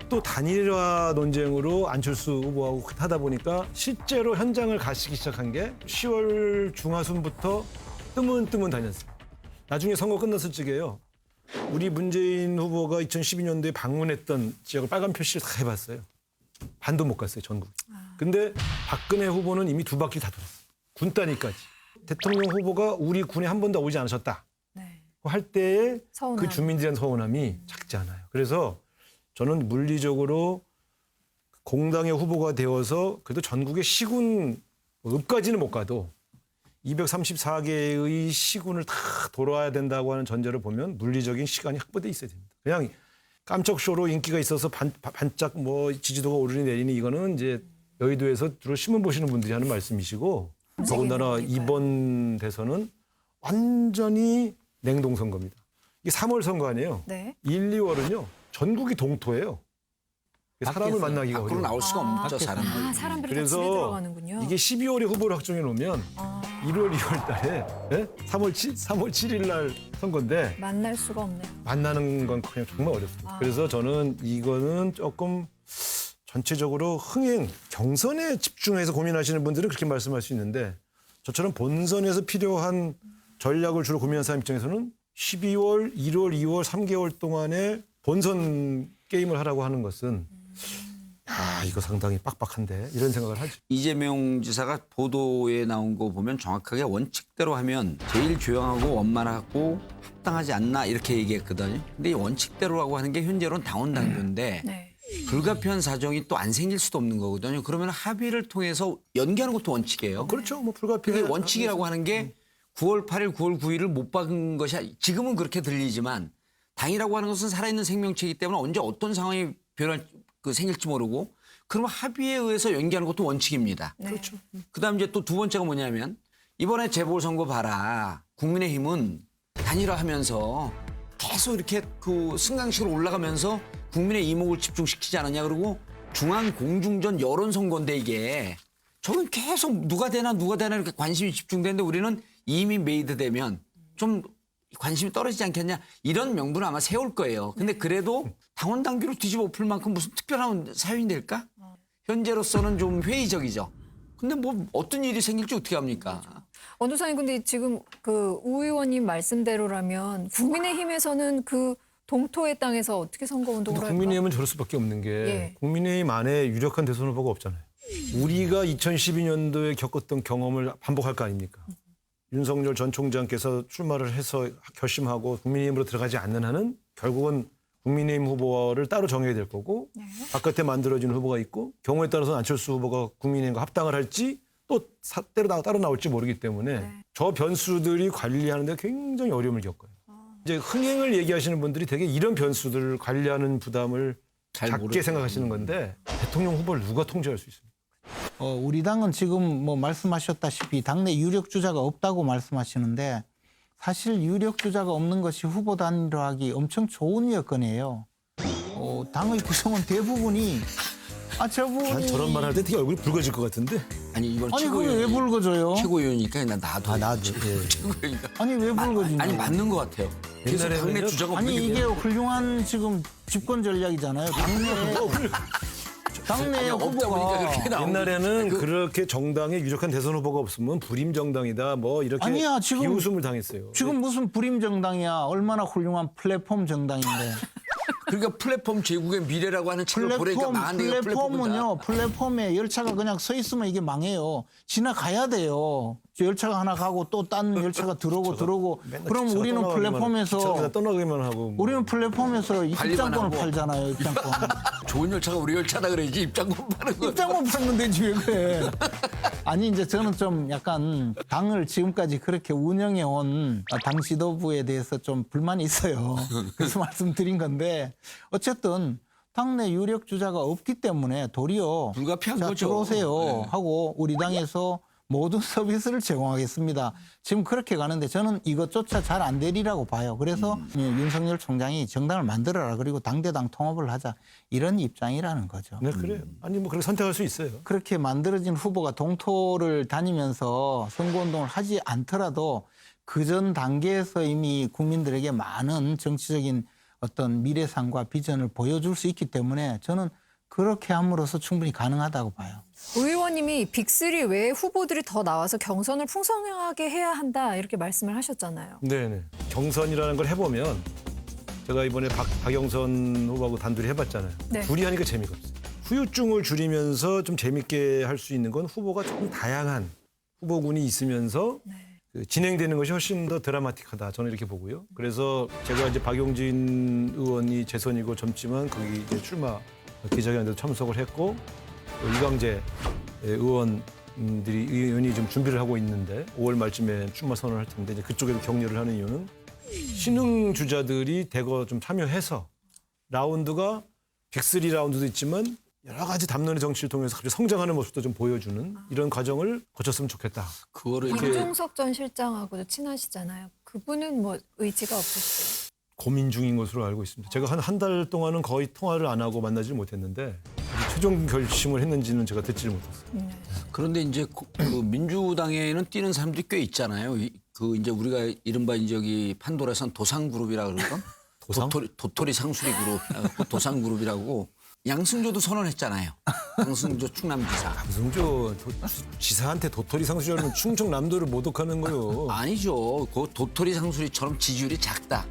또 단일화 논쟁으로 안철수 후보하고 하다 보니까 실제로 현장을 가시기 시작한 게 10월 중하순부터 뜨문뜨문 다녔어요. 나중에 선거 끝났을 적에요. 우리 문재인 후보가 2012년도에 방문했던 지역을 빨간 표시를 다 해봤어요. 반도 못 갔어요, 전국. 근데 박근혜 후보는 이미 2바퀴 다 돌았어요. 군 따위까지. 대통령 후보가 우리 군에 한 번도 오지 않으셨다. 네. 할 때의 서운함. 그 주민들의 서운함이 작지 않아요. 그래서 저는 물리적으로 공당의 후보가 되어서 그래도 전국의 시군 읍까지는 못 가도 234개의 시군을 다 돌아야 된다고 하는 전제를 보면 물리적인 시간이 확보돼 있어야 됩니다. 그냥 깜짝 쇼로 인기가 있어서 반짝 뭐 지지도가 오르니 내리니 이거는 이제 여의도에서 주로 신문 보시는 분들이 하는 말씀이시고 더군다나 이번 대선은 완전히 냉동 선거입니다. 이게 3월 선거 아니에요. 네. 1, 2월은요 전국이 동토예요. 사람을 만나기가 밖으로 어려워요. 나올 수가 없죠, 사람들. 아, 사람들이 다 그래서 집에 들어가는군요. 이게 12월에 후보를 확정해 놓으면 1월, 2월 달에 3월 7일 날 선거인데 만날 수가 없네요. 만나는 건 그냥 정말 어렵습니다. 그래서 저는 이거는 조금 전체적으로 흥행, 경선에 집중해서 고민하시는 분들은 그렇게 말씀할 수 있는데 저처럼 본선에서 필요한 전략을 주로 고민하는 사람 입장에서는 12월, 1월, 2월 3개월 동안에 본선 게임을 하라고 하는 것은 이거 상당히 빡빡한데 이런 생각을 하죠. 이재명 지사가 보도에 나온 거 보면 정확하게 원칙대로 하면 제일 조용하고 원만하고 합당하지 않나 이렇게 얘기했거든요. 근데 이 원칙대로라고 하는 게 현재로는 당원당규인데 네. 불가피한 사정이 또 안 생길 수도 없는 거거든요. 그러면 합의를 통해서 연기하는 것도 원칙이에요. 그렇죠. 뭐 그게 불가피한 원칙이라고 하는 게 9월 8일, 9월 9일을 못 박은 것이 지금은 그렇게 들리지만 당이라고 하는 것은 살아있는 생명체이기 때문에 언제 어떤 상황이 생길지 모르고 그러면 합의에 의해서 연기하는 것도 원칙입니다. 네. 그렇죠. 그다음 이제 또 두 번째가 뭐냐면 이번에 재보궐선거 봐라. 국민의힘은 단일화하면서 계속 이렇게 그 승강식으로 올라가면서 국민의 이목을 집중시키지 않았냐. 그리고 중앙공중전 여론선거인데 이게 저건 계속 누가 되나 이렇게 관심이 집중되는데 우리는 이미 메이드 되면 좀 관심이 떨어지지 않겠냐 이런 명분을 아마 세울 거예요. 근데 그래도 당원 당규를 뒤집어 엎을 만큼 무슨 특별한 사연이 될까? 현재로서는 좀 회의적이죠. 근데 뭐 어떤 일이 생길지 어떻게 합니까? 원도사님 근데 지금 그 우 의원님 말씀대로라면 국민의힘에서는 그 동토의 땅에서 어떻게 선거운동을 할까? 국민의힘은 저럴 수밖에 없는 게 예. 국민의힘 안에 유력한 대선 후보가 없잖아요. 우리가 2012년도에 겪었던 경험을 반복할 거 아닙니까? 윤석열 전 총장께서 출마를 해서 결심하고 국민의힘으로 들어가지 않는 한은 결국은 국민의힘 후보를 따로 정해야 될 거고 바깥에 만들어진 후보가 있고 경우에 따라서는 안철수 후보가 국민의힘과 합당을 할지 또 따로 나올지 모르기 때문에 저 변수들이 관리하는 데 굉장히 어려움을 겪어요. 이제 흥행을 얘기하시는 분들이 되게 이런 변수들을 관리하는 부담을 작게 모르죠. 생각하시는 건데 대통령 후보를 누가 통제할 수 있습니까? 우리 당은 지금 뭐 말씀하셨다시피 당내 유력 주자가 없다고 말씀하시는데 사실 유력 주자가 없는 것이 후보 단일화하기 엄청 좋은 여건이에요. 당의 구성원 대부분이 저분이 난 저런 말 할 때 되게 얼굴이 붉어질 것 같은데. 아니 이건 아니 그게 왜 붉어져요? 최고위원이니까 나도 나도. 최고위원이니까 아니 왜 붉어지냐? 아니 맞는 것 같아요. 그래서 당내 옛날에는요? 주자가 없는 아니 게 이게 훌륭한 지금 집권 전략이잖아요. 당내 없다 보니까 후보가 그렇게 나온 옛날에는 그렇게 정당에 유력한 대선 후보가 없으면 불임 정당이다 뭐 이렇게 아니야, 지금- 비웃음을 당했어요. 지금 무슨 불임 정당이야? 얼마나 훌륭한 플랫폼 정당인데. 그러니까 플랫폼 제국의 미래라고 하는 책을 보니까 망한 데가 플랫폼이다. 플랫폼은요. 플랫폼에 열차가 그냥 서 있으면 이게 망해요. 지나가야 돼요. 저 열차가 하나 가고 또 딴 열차가 들어오고 그럼 우리는 플랫폼에서 떠나기만 하고 뭐. 우리는 플랫폼에서 입장권을 하고. 팔잖아요. 입장권. 좋은 열차가 우리 열차다 그래야지 입장권 파는 거. 입장권 팔면 되지 왜 그래. 아니 이제 저는 좀 약간 당을 지금까지 그렇게 운영해 온 당 지도부에 대해서 좀 불만이 있어요. 그래서 말씀드린 건데 어쨌든 당내 유력 주자가 없기 때문에 도리어 불가피한 자, 거죠. 들어오세요 네. 하고 우리 당에서 모든 서비스를 제공하겠습니다. 지금 그렇게 가는데 저는 이것조차 잘 안 되리라고 봐요. 그래서 윤석열 총장이 정당을 만들어라 그리고 당대당 통합을 하자 이런 입장이라는 거죠. 네, 그래요. 아니 뭐 그렇게 선택할 수 있어요. 그렇게 만들어진 후보가 동토를 다니면서 선거운동을 하지 않더라도 그전 단계에서 이미 국민들에게 많은 정치적인 어떤 미래상과 비전을 보여줄 수 있기 때문에 저는 그렇게 함으로써 충분히 가능하다고 봐요. 의원님이 빅3 외에 후보들이 더 나와서 경선을 풍성하게 해야 한다 이렇게 말씀을 하셨잖아요. 네네. 경선이라는 걸 해보면 제가 이번에 박영선 후보하고 단둘이 해봤잖아요. 네. 둘이 하니까 재미가 없어요. 후유증을 줄이면서 좀 재밌게 할 수 있는 건 후보가 조금 다양한 후보군이 있으면서 그 진행되는 것이 훨씬 더 드라마틱하다. 저는 이렇게 보고요. 그래서 제가 이제 박용진 의원이 재선이고 젊지만 거기 이제 출마 기자회견에도 참석을 했고 또 이광재 의원이 좀 준비를 하고 있는데 5월 말쯤에 출마 선언을 할 텐데 이제 그쪽에도 격려를 하는 이유는 신흥 주자들이 대거 좀 참여해서 라운드가 빅3 라운드도 있지만 여러 가지 담론의 정치를 통해서 갑자기 성장하는 모습도 좀 보여주는 이런 과정을 거쳤으면 좋겠다. 그거를 이렇게 김종석 전 실장하고도 친하시잖아요. 그분은 뭐 의지가 없으시죠? 고민 중인 것으로 알고 있습니다. 제가 한 달 동안은 거의 통화를 안 하고 만나지 못했는데 최종 결심을 했는지는 제가 듣지를 못했어요. 그런데 이제 그 민주당에는 뛰는 사람들이 꽤 있잖아요. 그 이제 우리가 이른바 이제 여기 판도라에선 도상그룹이라 그러던 도상? 도토리 상수리 그룹, 도상그룹이라고 양승조도 선언했잖아요. 양승조 충남지사. 양승조 지사한테 도토리 상수리하면 충청남도를 모독하는 거요. 아니죠. 그 도토리 상수리처럼 지지율이 작다.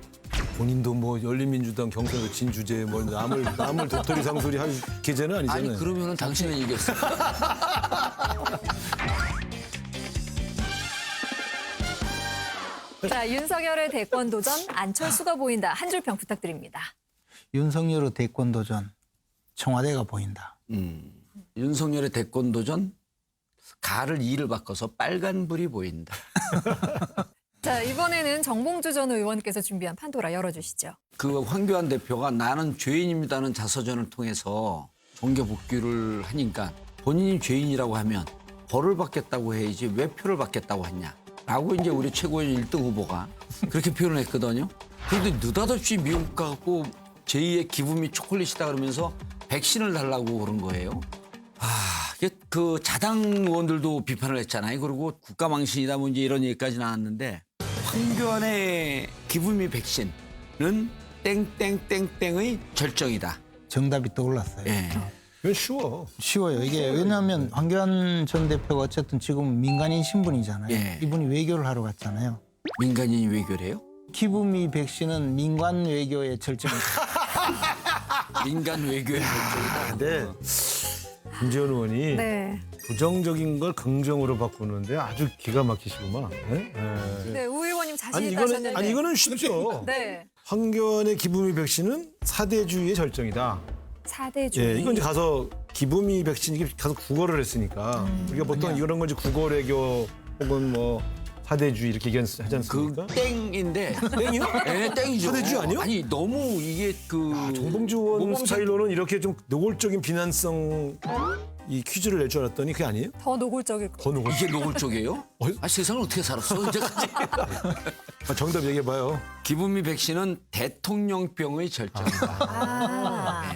본인도 뭐 열린민주당 경선에서 진 주제에 뭐 남을 도토리 상수리 할 계제는 아니잖아요. 아니 그러면은 당신은 이겼어. 자, 윤석열의 대권 도전 안철수가 보인다. 한 줄 평 부탁드립니다. 윤석열의 대권 도전 청와대가 보인다. 윤석열의 대권 도전 가를 2를 바꿔서 빨간불이 보인다. 자, 이번에는 정봉주 전 의원께서 준비한 판도라 열어주시죠. 그 황교안 대표가 나는 죄인입니다는 자서전을 통해서 정계 복귀를 하니까 본인이 죄인이라고 하면 벌을 받겠다고 해야지 왜 표를 받겠다고 했냐. 라고 이제 우리 최고위원 1등 후보가 그렇게 표현을 했거든요. 그런데 느닷없이 미국 가고 제2의 기분 및 초콜릿이다 그러면서 백신을 달라고 그런 거예요. 이게 그 자당 의원들도 비판을 했잖아요. 그리고 국가망신이다 뭐 이제 이런 얘기까지 나왔는데 황교안의 기분 및 백신은 땡땡땡땡의 절정이다. 정답이 떠올랐어요. 예. 이건 쉬워. 쉬워요. 이게 왜냐하면 황교안 전 대표가 어쨌든 지금 민간인 신분이잖아요. 예. 이분이 외교를 하러 갔잖아요. 민간인이 외교래요? 기부미 백신은 민간 외교의 절정이다. 민간 외교의 절정이다. 근데 김재원 의원이 네. 부정적인 걸 긍정으로 바꾸는데 아주 기가 막히시구만. 네? 네, 우 의원님 자신 아니 있다 하셨는데. 이거는 쉽죠. 네. 황교안의 기부미 백신은 사대주의의 절정이다. 사대주의. 예, 이건 이제 가서 기부미 백신 이게 가서 국어를 했으니까 우리가 보통 이런 건 이제 국어외교 혹은 뭐 사대주의 이렇게 얘기하지 않습니까? 그 땡인데. 땡이요? 네, 땡이죠. 사대주의 아니요? 아니 너무 이게 그 정봉주 의원 모범생- 스타일로는 이렇게 좀 노골적인 비난성 이 퀴즈를 낼 줄 알았더니 그게 아니에요? 더 노골적일 거. 더 노골. 이게 노골적이에요? 아 세상을 어떻게 살았어 이제까지? 정답 얘기해봐요. 기부미 백신은 대통령병의 절정이다. 아.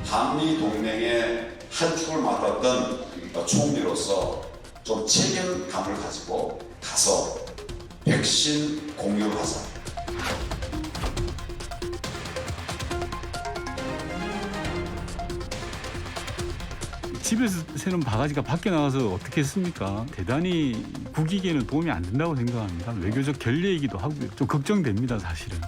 한미 동맹의 한 축을 맡았던 총리로서 좀 책임감을 가지고 가서 백신 공유를 하자. 집에서 새는 바가지가 밖에 나가서 어떻게 했습니까? 대단히 국익에는 도움이 안 된다고 생각합니다. 외교적 결례이기도 하고요. 좀 걱정됩니다, 사실은.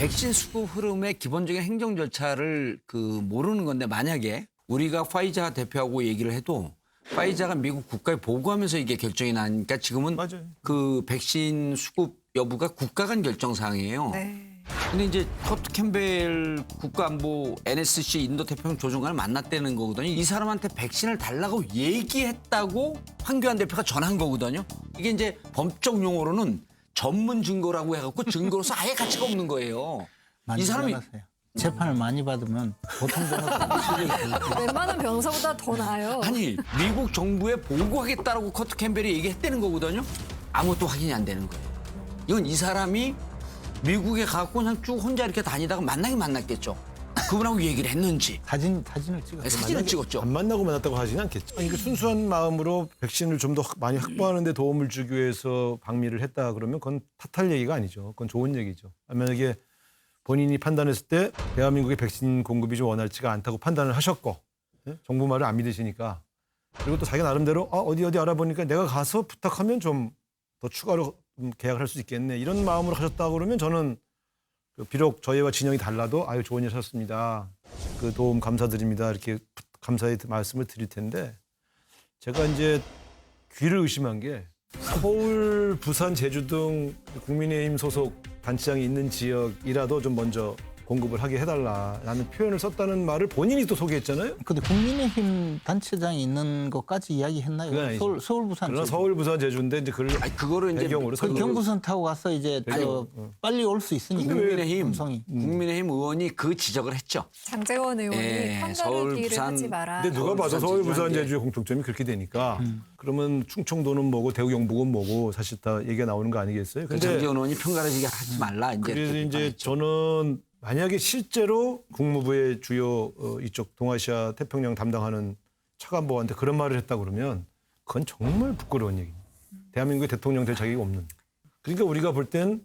백신 수급 흐름의 기본적인 행정 절차를 모르는 건데 만약에 우리가 화이자 대표하고 얘기를 해도 화이자가 미국 국가에 보고하면서 이게 결정이 나니까 지금은 맞아요. 그 백신 수급 여부가 국가 간 결정 사항이에요. 네. 근데 이제 커트 캠벨 국가안보 NSC 인도태평양 조정관을 만났다는 거거든요. 이 사람한테 백신을 달라고 얘기했다고 황교안 대표가 전한 거거든요. 이게 이제 법적 용어로는 전문 증거라고 해갖고 증거로서 아예 가치가 없는 거예요. 많이 이 사람이 변하세요. 재판을 많이 받으면 보통 변호사 실력이 웬만한 변호사보다 더 나아요. 아니 미국 정부에 보고하겠다라고 커트 캠벨이 얘기했다는 거거든요. 아무것도 확인이 안 되는 거예요. 이건 이 사람이 미국에 가고 그냥 쭉 혼자 이렇게 다니다가 만나긴 만났겠죠. 그분하고 얘기를 했는지. 사진을 찍었어요. 사진을 찍었죠. 안 만나고 만났다고 하지는 않겠죠. 아니, 그 순수한 마음으로 백신을 좀 더 많이 확보하는 데 도움을 주기 위해서 방미를 했다 그러면 그건 탓할 얘기가 아니죠. 그건 좋은 얘기죠. 만약에 본인이 판단했을 때 대한민국의 백신 공급이 좀 원활치가 않다고 판단을 하셨고 정부 말을 안 믿으시니까 그리고 또 자기 나름대로 어디 알아보니까 내가 가서 부탁하면 좀 더 추가로 계약을 할 수 있겠네. 이런 마음으로 하셨다 그러면 저는 비록 저희와 진영이 달라도 아유 좋은 일 하셨습니다. 그 도움 감사드립니다. 이렇게 감사의 말씀을 드릴 텐데 제가 이제 귀를 의심한 게 서울, 부산, 제주 등 국민의힘 소속 단체장이 있는 지역이라도 좀 먼저 공급을 하게 해달라라는 표현을 썼다는 말을 본인이 또 소개했잖아요. 근데 국민의힘 단체장이 있는 것까지 이야기했나요? 그건 아니죠. 서울, 부산, 그러나 제주. 서울, 부산, 제주인데 이제 그거를 이제 배경으로 그 경부선 타고 가서 이제 빨리 올 수 있으니까 국민의힘 의원이 그 지적을 했죠. 장제원 의원이 편가를 서울, 기일을 부산, 하지 마라. 근데 누가 봐도 서울, 부산, 제주한테. 제주의 공통점이 그렇게 되니까 그러면 충청도는 뭐고 대구, 경북은 뭐고 사실 다 얘기가 나오는 거 아니겠어요? 근데 장제원 의원이 편가르기 하지 말라. 이제 그래서 이렇게 이제 비판했죠. 저는 만약에 실제로 국무부의 주요 이쪽 동아시아 태평양 담당하는 차관보한테 그런 말을 했다 그러면 그건 정말 부끄러운 얘기입니다. 대한민국의 대통령 될 자격이 없는. 그러니까 우리가 볼 땐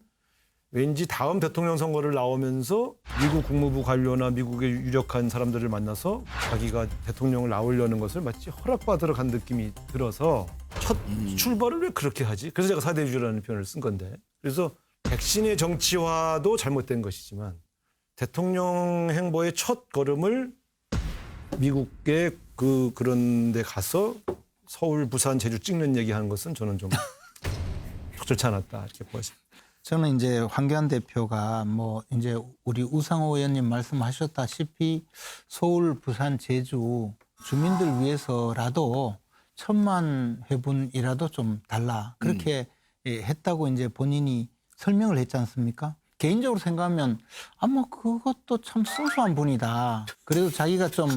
왠지 다음 대통령 선거를 나오면서 미국 국무부 관료나 미국의 유력한 사람들을 만나서 자기가 대통령을 나오려는 것을 마치 허락받으러 간 느낌이 들어서 첫 출발을 왜 그렇게 하지? 그래서 제가 사대주의라는 표현을 쓴 건데. 그래서 백신의 정치화도 잘못된 것이지만 대통령 행보의 첫 걸음을 미국의 그런 데 가서 서울, 부산, 제주 찍는 얘기하는 것은 저는 좀 적절치 않았다 이렇게 보았습니다. 저는 이제 황교안 대표가 이제 우리 우상호 의원님 말씀하셨다시피 서울, 부산, 제주 주민들 위해서라도 1,000만 회분이라도 좀 달라 그렇게 했다고 이제 본인이 설명을 했지 않습니까? 개인적으로 생각하면 그것도 참 순수한 분이다. 그래도 자기가 좀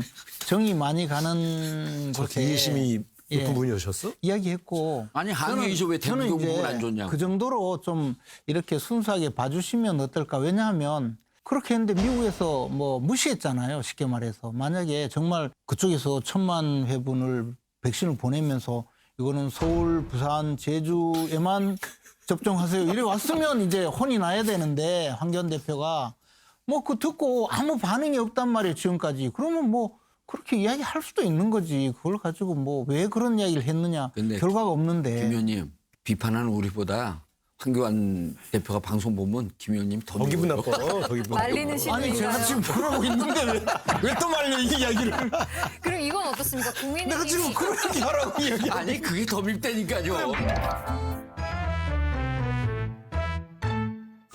정이 많이 가는 곳에 이해심이 높은 분이셨어? 이야기했고. 아니 항의죠 왜 대북 경북은 안 좋냐고. 그 정도로 좀 이렇게 순수하게 봐주시면 어떨까. 왜냐하면 그렇게 했는데 미국에서 무시했잖아요. 쉽게 말해서. 만약에 정말 그쪽에서 1,000만 회분을 백신을 보내면서 이거는 서울, 부산, 제주에만 접종하세요. 이래 왔으면 이제 혼이 나야 되는데 황교안 대표가 그 듣고 아무 반응이 없단 말이에요. 지금까지. 그러면 그렇게 이야기할 수도 있는 거지. 그걸 가지고 왜 그런 이야기를 했느냐. 결과가 없는데. 김 의원님 비판하는 우리보다 황교안 대표가 방송 보면 김 의원님 더 기분 나빠. 더 기분 말리는 시즌이에요. 아니 제가 지금 그러고 있는데 왜 또 말려 이 이야기를. 그럼 이건 어떻습니까? 내가 지금 국민의힘이 그렇게 하라고 이야기. 아니 그게 더 밉다니까요.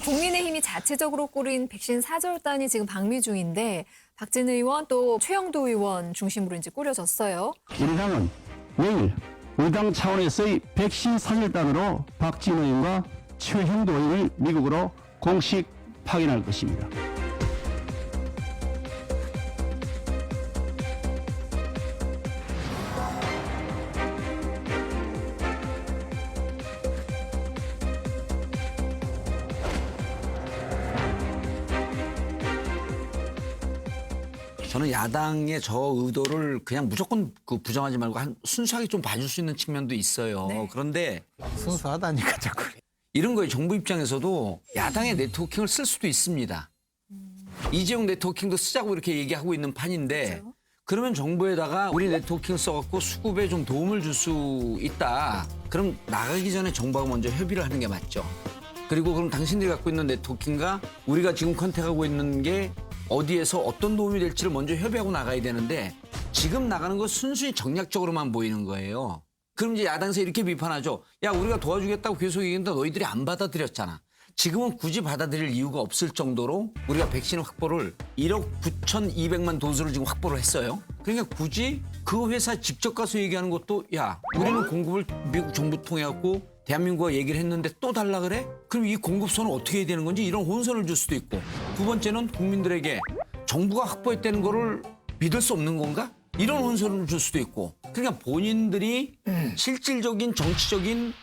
국민의힘이 자체적으로 꾸린 백신 사절단이 지금 방미 중인데 박진 의원 또 최영도 의원 중심으로 이제 꾸려졌어요. 우리 당은 내일 우리 당 차원에서의 백신 사절단으로 박진 의원과 최형도 의원을 미국으로 공식 파견할 것입니다. 저는 ya당의 저 의도를 그냥 무조건 부정하지 말고 순수하게 좀 봐줄 수 있는 측면도 있어요. 네. 그런데 순수하다니까 자꾸. 이런 거에 정부 입장에서도 야당의 네트워킹을 쓸 수도 있습니다. 이재용 네트워킹도 쓰자고 이렇게 얘기하고 있는 판인데 그렇죠. 그러면 정부에다가 우리 네트워킹 써갖고 수급에 좀 도움을 줄 수 있다. 그럼 나가기 전에 정부가 먼저 협의를 하는 게 맞죠. 그리고 그럼 당신들이 갖고 있는 네트워킹과 우리가 지금 컨택하고 있는 게 어디에서 어떤 도움이 될지를 먼저 협의하고 나가야 되는데 지금 나가는 건 순수히 정략적으로만 보이는 거예요. 그럼 이제 야당에서 이렇게 비판하죠. 야, 우리가 도와주겠다고 계속 얘기했는데 너희들이 안 받아들였잖아. 지금은 굳이 받아들일 이유가 없을 정도로 우리가 백신 확보를 1억 9,200만 도수를 지금 확보를 했어요. 그러니까 굳이 그 회사 직접 가서 얘기하는 것도 야, 우리는 공급을 미국 정부 통해 갖고 대한민국과 얘기를 했는데 또 달라 그래? 그럼 이 공급선은 어떻게 해야 되는 건지 이런 혼선을 줄 수도 있고 두 번째는 국민들에게 정부가 확보했다는 거를 믿을 수 없는 건가? 이런 혼선을 줄 수도 있고 그러니까 본인들이 실질적인 정치적인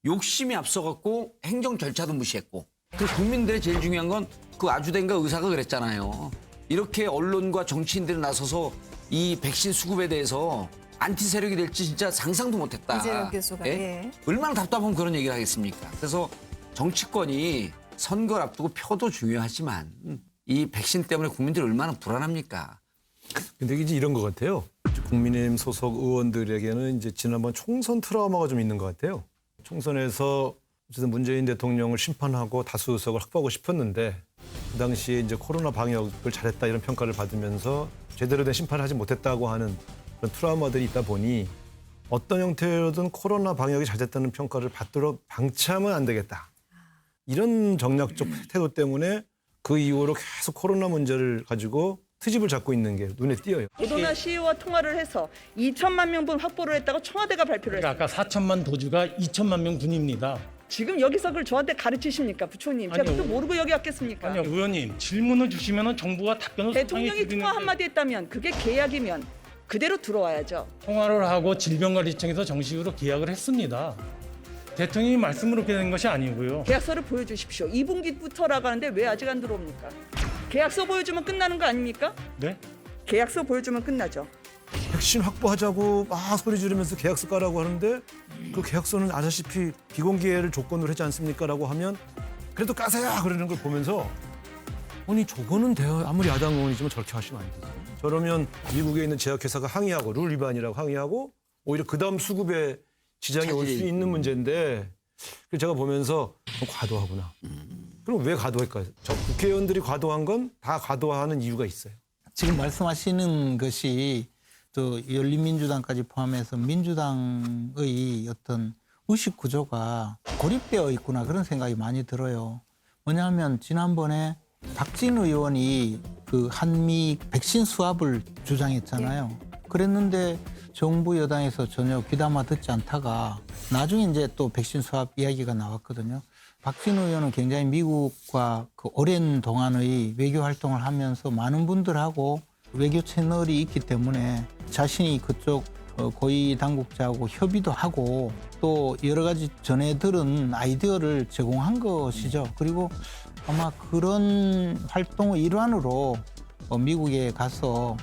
욕심이 앞서갖고 행정 절차도 무시했고 그리고 국민들의 제일 중요한 건 그 아주대인가 의사가 그랬잖아요. 이렇게 언론과 정치인들이 나서서 이 백신 수급에 대해서 안티 세력이 될지 진짜 상상도 못했다. 이재명 교수가. 예. 얼마나 답답하면 그런 얘기를 하겠습니까? 그래서 정치권이 선거를 앞두고 표도 중요하지만 이 백신 때문에 국민들이 얼마나 불안합니까? 근데 이제 이런 것 같아요. 국민의힘 소속 의원들에게는 이제 지난번 총선 트라우마가 좀 있는 것 같아요. 총선에서 어쨌든 문재인 대통령을 심판하고 다수 의석을 확보하고 싶었는데 그 당시에 이제 코로나 방역을 잘했다 이런 평가를 받으면서 제대로 된 심판을 하지 못했다고 하는 그런 트라우마들이 있다 보니 어떤 형태로든 코로나 방역이 잘 됐다는 평가를 받도록 방치하면 안 되겠다. 이런 정략적 태도 때문에 그 이후로 계속 코로나 문제를 가지고 트집을 잡고 있는 게 눈에 띄어요. 오도나 CEO와 통화를 해서 2천만 명분 확보를 했다고 청와대가 발표를 했어요. 아까 4천만 도주가 2천만 명분입니다. 지금 여기서 그걸 저한테 가르치십니까, 부처님? 제가 그걸 모르고 여기 왔겠습니까? 아니요, 의원님 질문을 주시면 정부가 답변을 대통령이 통화 한마디 했다면 그게 계약이면 그대로 들어와야죠. 통화를 하고 질병관리청에서 정식으로 계약을 했습니다. 대통령이 말씀으로 된 것이 아니고요. 계약서를 보여주십시오. 2분기부터라고 하는데 왜 아직 안 들어옵니까? 계약서 보여주면 끝나는 거 아닙니까? 네? 계약서 보여주면 끝나죠. 백신 확보하자고 막 소리 지르면서 계약서 까라고 하는데 그 계약서는 아시다시피 비공개를 조건으로 하지 않습니까라고 하면 그래도 까세요 그러는 걸 보면서 아니 저거는 아무리 야당 의원이지만 저렇게 하시면 안 되지. 저러면 미국에 있는 제약회사가 항의하고 룰 위반이라고 항의하고 오히려 그다음 수급에 지장이 올 수 있는 문제인데 그래서 제가 보면서 과도하구나. 그럼 왜 과도할까요? 저 국회의원들이 과도한 건 다 과도하는 이유가 있어요. 지금 말씀하시는 것이 또 열린민주당까지 포함해서 민주당의 어떤 의식 구조가 고립되어 있구나 그런 생각이 많이 들어요. 뭐냐면 지난번에 박진 의원이 그 한미 백신 수합을 주장했잖아요. 그랬는데 정부 여당에서 전혀 귀담아 듣지 않다가 나중에 이제 또 백신 수합 이야기가 나왔거든요. 박진 의원은 굉장히 미국과 그 오랜 동안의 외교 활동을 하면서 많은 분들하고 외교 채널이 있기 때문에 자신이 그쪽 고위 당국자하고 협의도 하고 또 여러 가지 전에 들은 아이디어를 제공한 것이죠. 그리고 아마 그런 활동의 일환으로 미국에 가서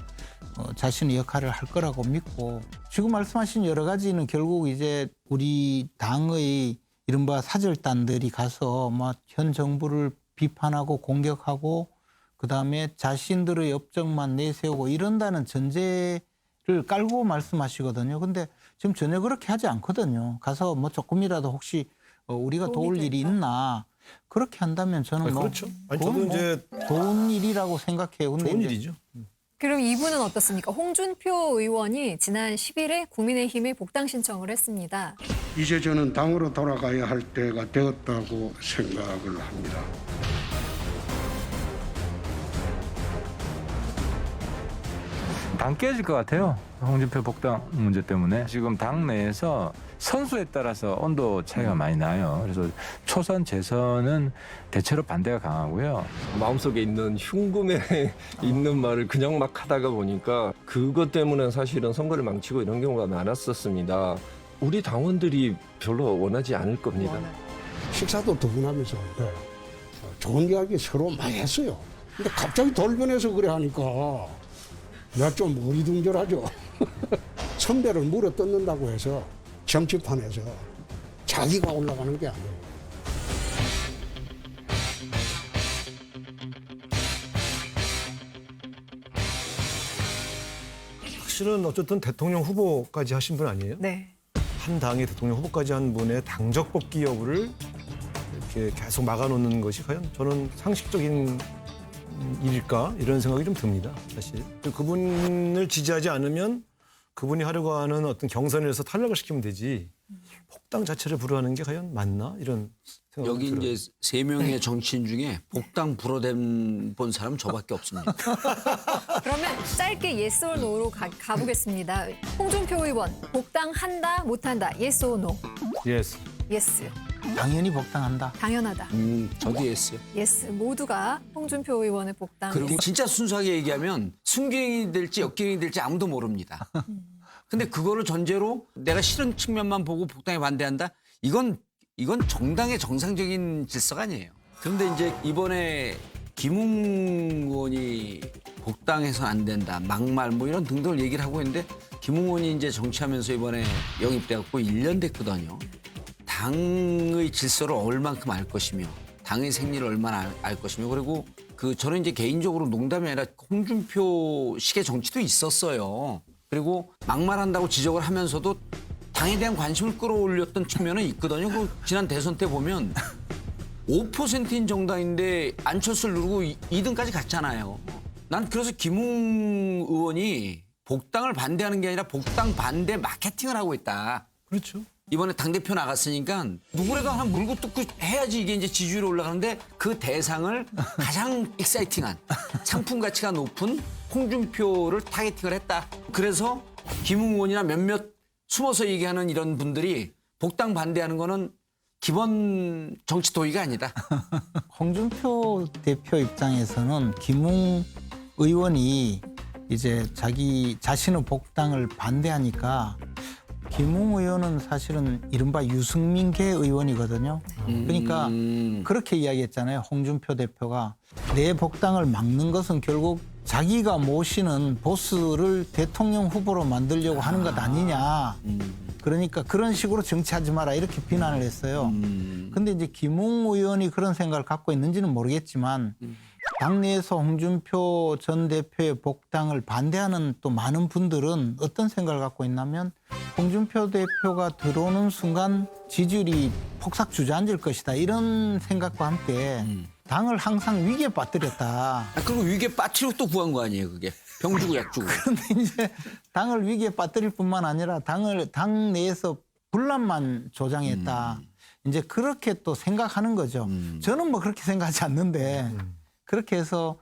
자신의 역할을 할 거라고 믿고 지금 말씀하신 여러 가지는 결국 이제 우리 당의 이른바 사절단들이 가서 막 현 정부를 비판하고 공격하고 그다음에 자신들의 업적만 내세우고 이런다는 전제를 깔고 말씀하시거든요. 근데 지금 전혀 그렇게 하지 않거든요. 가서 뭐 조금이라도 혹시 우리가 도울 일이 있나 그렇게 한다면 저는 뭐 그렇죠. 아니, 저도 이제 좋은 일이라고 생각해요. 근데 좋은 이제 일이죠. 그럼 이분은 어떻습니까? 홍준표 의원이 지난 10일에 국민의힘에 복당 신청을 했습니다. 이제 저는 당으로 돌아가야 할 때가 되었다고 생각을 합니다. 당 깨질 것 같아요. 홍준표 복당 문제 때문에 지금 당 내에서 선수에 따라서 온도 차이가 많이 나요. 그래서 초선 재선은 대체로 반대가 강하고요. 마음속에 있는 흉금에 있는 말을 그냥 막 하다가 보니까 그것 때문에 사실은 선거를 망치고 이런 경우가 많았었습니다. 우리 당원들이 별로 원하지 않을 겁니다. 식사도 두 분 하면서 좋은 이야기 서로 많이 했어요. 근데 갑자기 돌변해서 그래 하니까 내가 좀 어리둥절하죠. 선배를 물어뜯는다고 해서 정치판에서 자기가 올라가는 게 아니에요. 사실은 어쨌든 대통령 후보까지 하신 분 아니에요? 네. 한 당의 대통령 후보까지 한 분의 당적 뽑기 여부를 이렇게 계속 막아놓는 것이 과연 저는 상식적인 일일까 이런 생각이 좀 듭니다. 사실 그분을 지지하지 않으면 그분이 하려고 하는 어떤 경선에서 탈락을 시키면 되지 복당 자체를 불허하는 게 과연 맞나 이런 생각이 여기 들어요. 이제 3명의 정치인 중에 복당 불허된 본 사람 저밖에 없습니다. 그러면 짧게 yes or no로 가보겠습니다. 홍준표 의원 복당한다 못한다 yes or no? Yes. yes. 당연히 복당한다. 당연하다. 저도 예스요. yes. 모두가 홍준표 의원의 복당. 그리고 진짜 순수하게 얘기하면 순경이 될지 역경이 될지 아무도 모릅니다. 근데 그거를 전제로 내가 싫은 측면만 보고 복당에 반대한다? 이건 정당의 정상적인 질서가 아니에요. 그런데 이제 이번에 김웅 의원이 복당해서 안 된다, 막말 뭐 이런 등등을 얘기를 하고 있는데 김웅 의원이 이제 정치하면서 이번에 영입돼갖고 1년 됐거든요. 당의 질서를 얼만큼 알 것이며 당의 생리를 얼마나 알 것이며 그리고 저는 이제 개인적으로 농담이 아니라 홍준표식의 정치도 있었어요. 그리고 막말한다고 지적을 하면서도 당에 대한 관심을 끌어올렸던 측면은 있거든요. 그 지난 대선 때 보면 5%인 정당인데 안철수를 누르고 2등까지 갔잖아요. 난 그래서 김웅 의원이 복당을 반대하는 게 아니라 복당 반대 마케팅을 하고 있다. 그렇죠. 이번에 당대표 나갔으니까 누구라도 하나 물고 뜯고 해야지 이게 이제 지지율이 올라가는데 그 대상을 가장 익사이팅한 상품 가치가 높은 홍준표를 타겟팅을 했다. 그래서 김웅 의원이나 몇몇 숨어서 얘기하는 이런 분들이 복당 반대하는 거는 기본 정치 도의가 아니다. 홍준표 대표 입장에서는 김웅 의원이 이제 자신의 복당을 반대하니까 김웅 의원은 사실은 이른바 유승민계 의원이거든요. 그러니까 그렇게 이야기했잖아요. 홍준표 대표가 내 복당을 막는 것은 결국 자기가 모시는 보스를 대통령 후보로 만들려고 하는 것 아니냐. 그러니까 그런 식으로 정치하지 마라 이렇게 비난을 했어요. 근데 이제 김웅 의원이 그런 생각을 갖고 있는지는 모르겠지만 당내에서 홍준표 전 대표의 복당을 반대하는 또 많은 분들은 어떤 생각을 갖고 있냐면 홍준표 대표가 들어오는 순간 지지율이 폭삭 주저앉을 것이다 이런 생각과 함께 당을 항상 위기에 빠뜨렸다. 그리고 위기에 빠뜨리고 또 구한 거 아니에요, 그게. 병 주고 약 주고. 그런데 이제 당을 위기에 빠뜨릴 뿐만 아니라 당 내에서 분란만 조장했다. 이제 그렇게 또 생각하는 거죠. 저는 뭐 그렇게 생각하지 않는데 그렇게 해서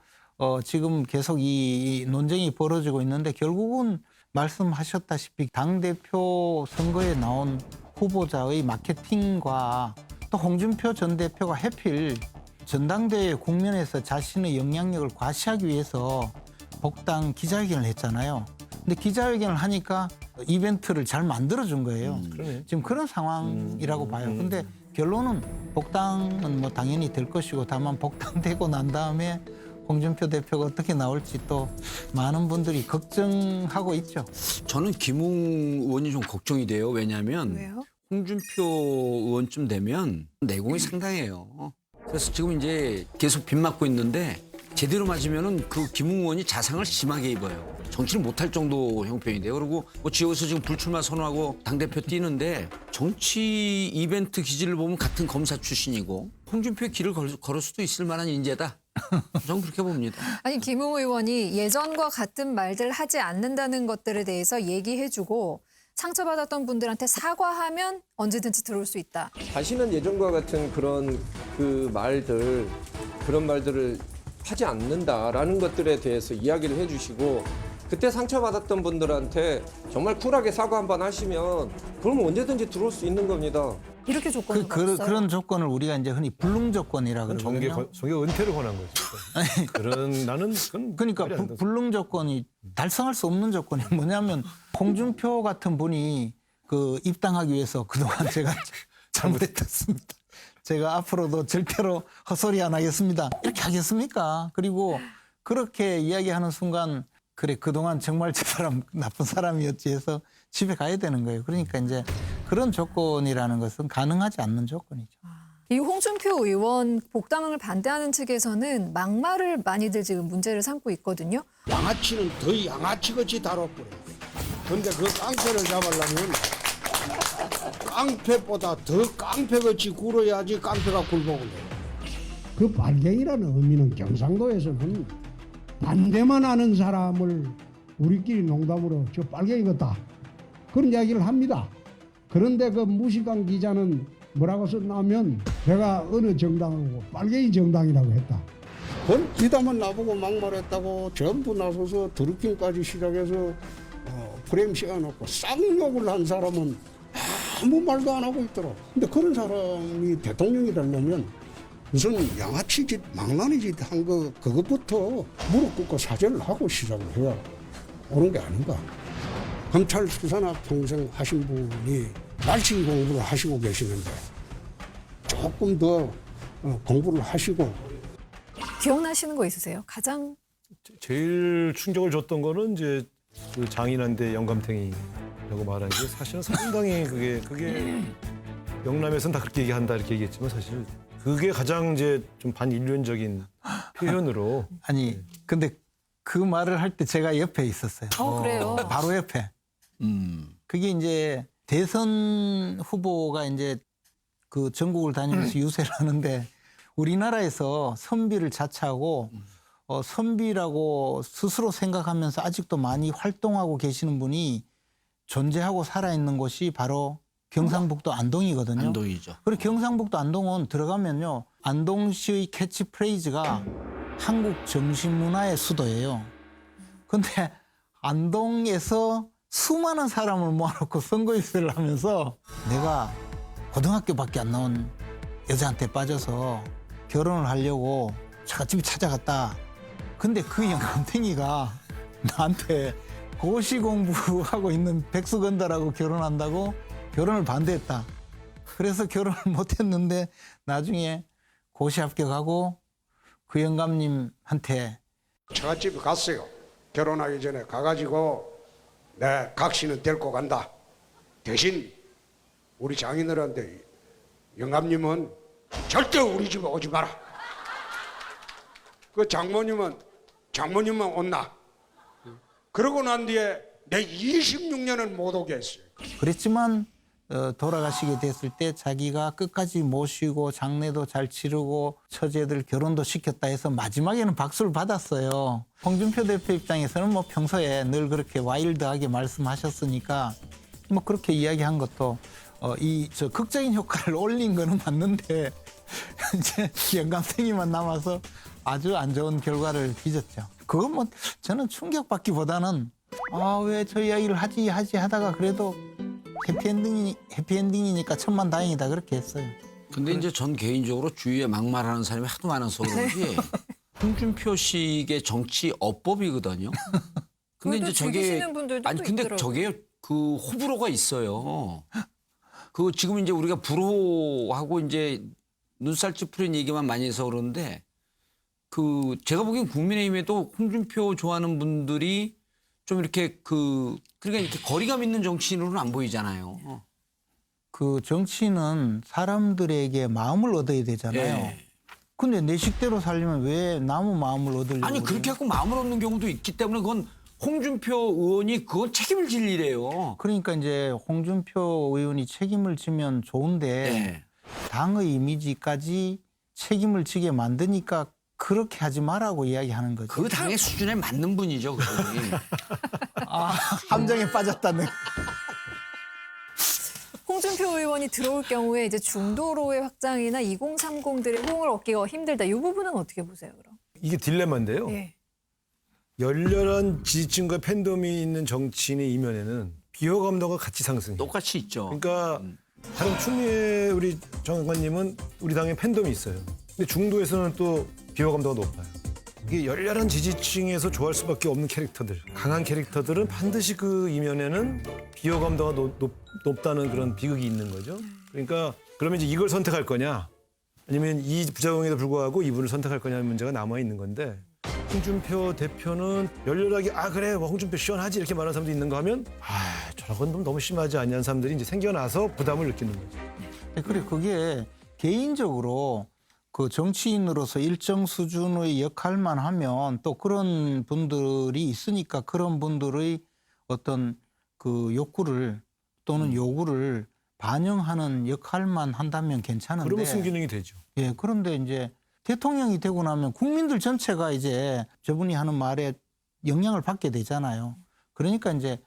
지금 계속 이 논쟁이 벌어지고 있는데 결국은 말씀하셨다시피 당대표 선거에 나온 후보자의 마케팅과 또 홍준표 전 대표가 해필 전당대회 국면에서 자신의 영향력을 과시하기 위해서 복당 기자회견을 했잖아요. 근데 기자회견을 하니까 이벤트를 잘 만들어준 거예요. 지금 그런 상황이라고 봐요. 근데 결론은 복당은 뭐 당연히 될 것이고 다만 복당되고 난 다음에 홍준표 대표가 어떻게 나올지 또 많은 분들이 걱정하고 있죠. 저는 김웅 의원이 좀 걱정이 돼요. 왜냐하면 왜요? 홍준표 의원쯤 되면 내공이 상당해요. 그래서 지금 이제 계속 빗맞고 있는데 제대로 맞으면은 그 김웅 의원이 자상을 심하게 입어요. 정치를 못할 정도 형편인데요. 그리고 뭐 지역에서 지금 불출마 선언하고 당대표 뛰는데 정치 이벤트 기질을 보면 같은 검사 출신이고 홍준표의 길을 걸을 수도 있을 만한 인재다. 저는 그렇게 봅니다. 아니 김웅 의원이 예전과 같은 말들 하지 않는다는 것들에 대해서 얘기해주고 상처받았던 분들한테 사과하면 언제든지 들어올 수 있다. 다시는 예전과 같은 그런 그런 말들을 하지 않는다라는 것들에 대해서 이야기를 해주시고 그때 상처받았던 분들한테 정말 쿨하게 사과 한번 하시면 그러면 언제든지 들어올 수 있는 겁니다. 이렇게 조건을 걸었어요? 그런 조건을 우리가 이제 흔히 불능 조건이라 그러거든요. 정계 은퇴를 권한 거죠. 그런 나는 그러니까 불능 조건이 달성할 수 없는 조건이 뭐냐면 홍준표 같은 분이 입당하기 위해서 그동안 제가 잘못했습니다. 제가 앞으로도 절대로 헛소리 안 하겠습니다. 이렇게 하겠습니까? 그리고 그렇게 이야기하는 순간 그래 그동안 정말 저 사람 나쁜 사람이었지 해서 집에 가야 되는 거예요. 그러니까 이제 그런 조건이라는 것은 가능하지 않는 조건이죠. 이 홍준표 의원 복당을 반대하는 측에서는 막말을 많이들 지금 문제를 삼고 있거든요. 양아치는 더 양아치같이 다뤄버려요. 근데 그 깡패를 잡으려면 깡패보다 더 깡패같이 굴어야지 깡패가 굴복을 해요. 그 빨갱이라는 의미는 경상도에서는 반대만 하는 사람을 우리끼리 농담으로 저 빨갱이 같다 그런 이야기를 합니다. 그런데 그 무시강 기자는 뭐라고 썼냐면 내가 어느 정당하고 빨갱이 정당이라고 했다. 그건 기다만 나보고 막말했다고 전부 나서서 드루킹까지 시작해서 프레임 씌워놓고 쌍욕을 한 사람은 아무 말도 안 하고 있더라. 근데 그런 사람이 대통령이 되려면 무슨 양아치 짓, 망나니 짓 한 거 그것부터 무릎 꿇고 사죄를 하고 시작을 해야 오는 게 아닌가. 검찰 수사나 평생 하신 분이 날치기 공부를 하시고 계시는데 조금 더 공부를 하시고. 기억나시는 거 있으세요? 가장 제일 충격을 줬던 거는 이제 그 장인한테 영감탱이라고 말하는 게 사실은 상당히 그게 영남에서는 다 그렇게 얘기한다 이렇게 얘기했지만 사실 그게 가장 이제 좀 반인륜적인 표현으로. 아니 근데 그 말을 할 때 제가 옆에 있었어요. 그래요? 바로 옆에. 그게 이제 대선 후보가 이제 그 전국을 다니면서 유세를 하는데 우리나라에서 선비를 자처하고 선비라고 스스로 생각하면서 아직도 많이 활동하고 계시는 분이 존재하고 살아있는 곳이 바로 경상북도 안동이거든요. 안동이죠. 그리고 경상북도 안동은 들어가면요. 안동시의 캐치프레이즈가 한국 정신문화의 수도예요. 근데 안동에서 수많은 사람을 모아놓고 선거유세를 하면서 내가 고등학교밖에 안 나온 여자한테 빠져서 결혼을 하려고 차갓집에 찾아갔다. 근데 그 영감탱이가 나한테 고시 공부하고 있는 백수건달하고 결혼한다고 결혼을 반대했다. 그래서 결혼을 못했는데 나중에 고시 합격하고 그 영감님한테 처갓집에 갔어요. 결혼하기 전에 가가지고 내 각시는 데리고 간다. 대신 우리 장인어른한테 영감님은 절대 우리 집에 오지 마라. 그 장모님은 온나. 그러고 난 뒤에 내 26년은 못 오게 했어요. 그랬지만 돌아가시게 됐을 때 자기가 끝까지 모시고 장례도 잘 치르고 처제들 결혼도 시켰다 해서 마지막에는 박수를 받았어요. 홍준표 대표 입장에서는 뭐 평소에 늘 그렇게 와일드하게 말씀하셨으니까 뭐 그렇게 이야기한 것도 저 극적인 효과를 올린 거는 맞는데 이제 영감탱이만 남아서 아주 안 좋은 결과를 빚었죠. 그건 뭐 저는 충격받기보다는 왜 저 이야기를 하지 하다가 그래도 해피엔딩이니까 천만다행이다 그렇게 했어요. 근데 이제 전 개인적으로 주위에 막말하는 사람이 하도 많아서 그런지 홍준표식의 정치 어법이거든요. 근데 이제 저게 근데 저게 그 호불호가 있어요. 그 지금 이제 우리가 불호하고 이제 눈살 찌푸린 얘기만 많이 해서 그러는데 그 제가 보기엔 국민의힘에도 홍준표 좋아하는 분들이 좀 이렇게 그러니까 이렇게 거리감 있는 정치인으로는 안 보이잖아요. 그 정치는 사람들에게 마음을 얻어야 되잖아요. 네. 근데 내 식대로 살려면 왜 남의 마음을 얻으려고 아니 그렇게 하고 마음을 얻는 경우도 있기 때문에 그건 홍준표 의원이 그건 책임을 질 일이에요. 그러니까 이제 홍준표 의원이 책임을 지면 좋은데 당의 이미지까지 책임을 지게 만드니까 그렇게 하지 말라고 이야기하는 거죠. 그 당의 수준에 맞는 분이죠. 그분이. 함정에 빠졌다네. 홍준표 의원이 들어올 경우에 이제 중도로의 확장이나 2030들의 호응을 얻기가 힘들다. 이 부분은 어떻게 보세요, 그럼? 이게 딜레마인데요. 예. 열렬한 지지층과 팬덤이 있는 정치인의 이면에는 비호감도가 같이 상승해요. 똑같이 있죠. 그러니까 다른 추미애 우리 장관님은 우리 당에 팬덤이 있어요. 근데 중도에서는 또 비호감도가 높아요. 이게 열렬한 지지층에서 좋아할 수밖에 없는 캐릭터들, 강한 캐릭터들은 반드시 그 이면에는 비호감도가 높다는 그런 비극이 있는 거죠. 그러니까 그러면 이제 이걸 선택할 거냐 아니면 이 부작용에도 불구하고 이분을 선택할 거냐는 문제가 남아 있는 건데 홍준표 대표는 열렬하게 그래 뭐 홍준표 시원하지 이렇게 말하는 사람도 있는가 하면 저건 너무 심하지 않냐는 사람들이 이제 생겨나서 부담을 느끼는 거죠. 그래 그게 개인적으로 그 정치인으로서 일정 수준의 역할만 하면 또 그런 분들이 있으니까 그런 분들의 어떤 그 욕구를 또는 요구를 반영하는 역할만 한다면 괜찮은데. 그러면 순기능이 되죠. 예, 그런데 이제 대통령이 되고 나면 국민들 전체가 이제 저분이 하는 말에 영향을 받게 되잖아요. 그러니까 이제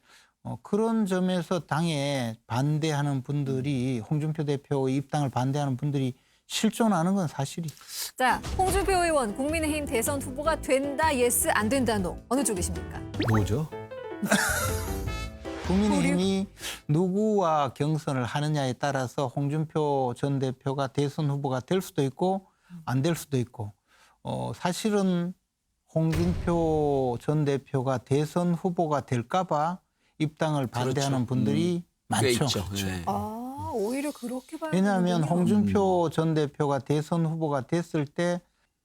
그런 점에서 당에 반대하는 분들이 홍준표 대표의 입당을 반대하는 분들이 실존하는 건 사실이죠. 자, 홍준표 의원 국민의힘 대선 후보가 된다, 예스, 안 된다, 노. 어느 쪽이십니까? 뭐죠? 국민의힘이 누구와 경선을 하느냐에 따라서 홍준표 전 대표가 대선 후보가 될 수도 있고 안 될 수도 있고 사실은 홍준표 전 대표가 대선 후보가 될까 봐 입당을 반대하는 분들이 꽤 많죠. 있죠. 네. 아, 오히려 그렇게 봐야 왜냐하면 되는군요. 홍준표 전 대표가 대선 후보가 됐을 때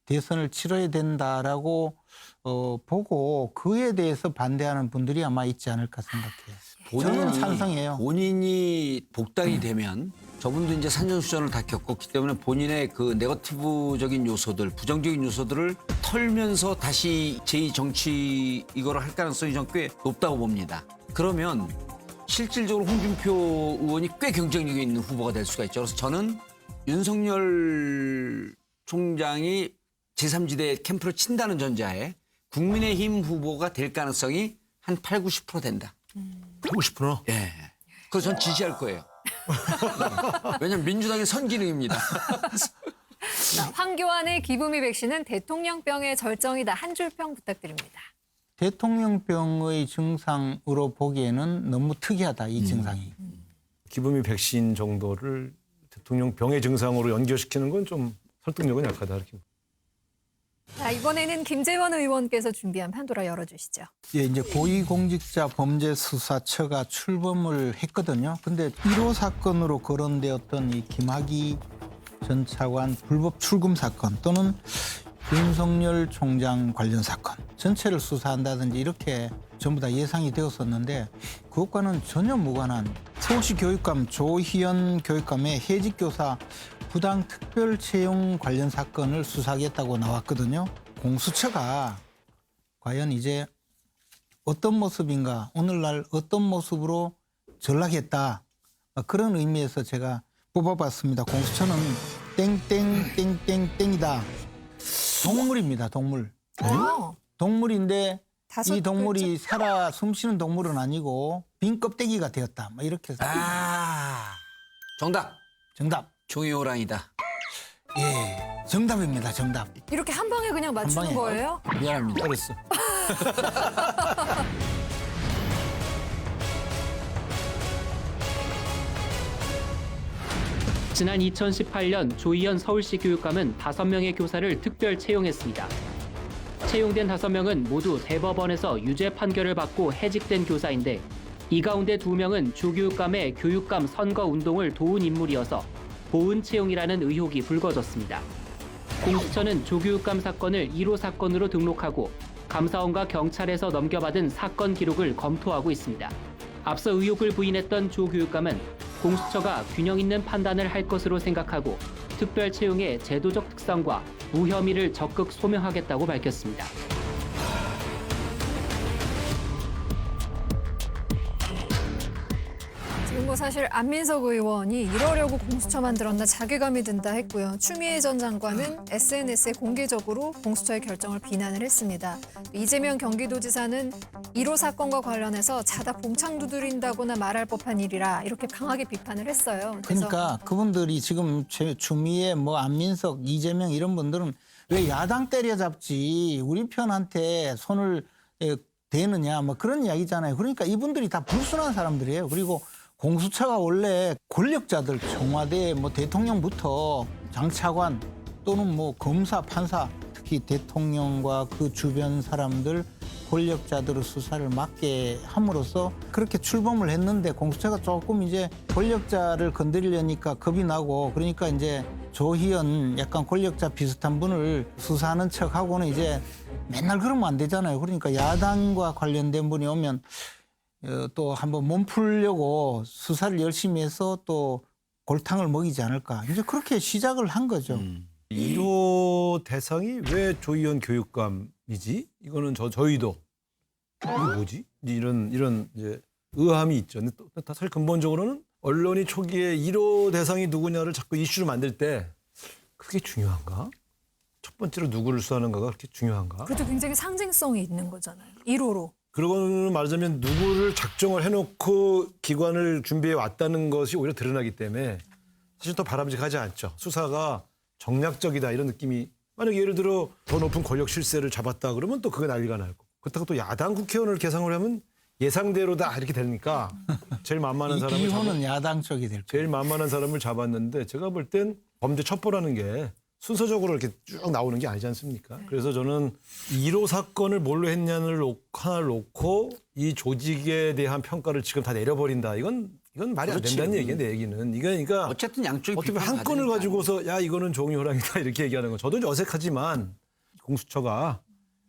대선을 치러야 된다라고 보고 그에 대해서 반대하는 분들이 아마 있지 않을까 생각해요. 저는 찬성해요. 본인이 복당이 되면 저분도 이제 산전수전을 다 겪었기 때문에 본인의 그 네거티브적인 요소들, 부정적인 요소들을 털면서 다시 제2정치 이거를 할 가능성이 전 꽤 높다고 봅니다. 그러면 실질적으로 홍준표 의원이 꽤 경쟁력이 있는 후보가 될 수가 있죠. 그래서 저는 윤석열 총장이 제3지대 캠프를 친다는 전제하에 국민의힘 후보가 될 가능성이 한 8, 90% 된다. 90%? 예. 그래서 전 지지할 거예요. 왜냐하면 민주당의 선기능입니다. 자, 황교안의 기부미 백신은 대통령병의 절정이다. 한 줄 평 부탁드립니다. 대통령병의 증상으로 보기에는 너무 특이하다, 이 증상이. 기부미 백신 정도를 대통령병의 증상으로 연결시키는 건 좀 설득력은 약하다. 이렇게. 자, 이번에는 김재원 의원께서 준비한 판도라 열어주시죠. 예, 이제 고위공직자범죄수사처가 출범을 했거든요. 근데 1호 사건으로 거론되었던 이 김학의 전 차관 불법 출금 사건 또는 윤석열 총장 관련 사건 전체를 수사한다든지 이렇게 전부 다 예상이 되었었는데 그것과는 전혀 무관한 서울시 교육감 조희연 교육감의 해직교사 부당 특별 채용 관련 사건을 수사하겠다고 나왔거든요. 공수처가 과연 이제 어떤 모습인가, 오늘날 어떤 모습으로 전락했다. 그런 의미에서 제가 뽑아봤습니다. 공수처는 땡땡땡땡땡이다. 동물입니다, 동물. 동물인데 이 동물이 살아 숨쉬는 동물은 아니고 빈 껍데기가 되었다. 이렇게 해서. 정답. 정답. 종이호랑이다. 예, 정답입니다, 정답. 이렇게 한 방에 그냥 맞추는 한 방에. 거예요? 미안합니다. 잘했어. 지난 2018년 조희연 서울시 교육감은 5명의 교사를 특별 채용했습니다. 채용된 5명은 모두 대법원에서 유죄 판결을 받고 해직된 교사인데 이 가운데 2명은 조 교육감의 교육감 선거 운동을 도운 인물이어서 보은 채용이라는 의혹이 불거졌습니다. 공수처는 조 교육감 사건을 1호 사건으로 등록하고 감사원과 경찰에서 넘겨받은 사건 기록을 검토하고 있습니다. 앞서 의혹을 부인했던 조 교육감은 공수처가 균형 있는 판단을 할 것으로 생각하고 특별 채용의 제도적 특성과 무혐의를 적극 소명하겠다고 밝혔습니다. 지금 뭐 사실 안민석 의원이 이러려고 공수처 만들었나 자괴감이 든다 했고요. 추미애 전 장관은 SNS에 공개적으로 공수처의 결정을 비난을 했습니다. 이재명 경기도지사는 1호 사건과 관련해서 자다 봉창 두드린다거나 말할 법한 일이라 이렇게 강하게 비판을 했어요. 그래서 그러니까 그분들이 지금 추미애, 안민석, 이재명 이런 분들은 왜 야당 때려잡지 우리 편한테 손을 대느냐 그런 이야기잖아요. 그러니까 이분들이 다 불순한 사람들이에요. 그리고 공수처가 원래 권력자들 청와대 대통령부터 장차관 또는 검사, 판사 특히 대통령과 그 주변 사람들 권력자들의 수사를 맡게 함으로써 그렇게 출범을 했는데 공수처가 조금 이제 권력자를 건드리려니까 겁이 나고 그러니까 이제 조희연 약간 권력자 비슷한 분을 수사하는 척하고는 이제 맨날 그러면 안 되잖아요. 그러니까 야당과 관련된 분이 오면 또 한번 몸 풀려고 수사를 열심히 해서 또 골탕을 먹이지 않을까. 이제 그렇게 시작을 한 거죠. 1호 대상이 왜 조희연 교육감이지? 이거는 저희도 이게 뭐지? 이런 이제 의아함이 있죠. 근데 또 사실 근본적으로는 언론이 초기에 1호 대상이 누구냐를 자꾸 이슈로 만들 때 그게 중요한가? 첫 번째로 누구를 수사하는가가 그렇게 중요한가? 그것도 굉장히 상징성이 있는 거잖아요. 1호로. 그러고는 말하자면 누구를 작정을 해놓고 기관을 준비해 왔다는 것이 오히려 드러나기 때문에 사실 더 바람직하지 않죠. 수사가 정략적이다 이런 느낌이. 만약 예를 들어 더 높은 권력 실세를 잡았다 그러면 또 그게 난리가 나고. 그렇다고 또 야당 국회의원을 개상을 하면 예상대로다 이렇게 되니까 제일 만만한 사람을 이호는 야당 쪽이 될 거예요. 제일 만만한 사람을 잡았는데 제가 볼 땐 범죄 첩보라는 게 순서적으로 이렇게 쭉 나오는 게 아니지 않습니까? 그래서 저는 1호 사건을 뭘로 했냐를 하나를 놓고 이 조직에 대한 평가를 지금 다 내려버린다. 이건 말이 안 그렇지. 된다는 얘기예요, 내 얘기는. 이러니까 어쨌든 양쪽이 어떻게 보면 한 건을 가지고서 야 이거는 종이호랑이다 이렇게 얘기하는 건 저도 어색하지만 공수처가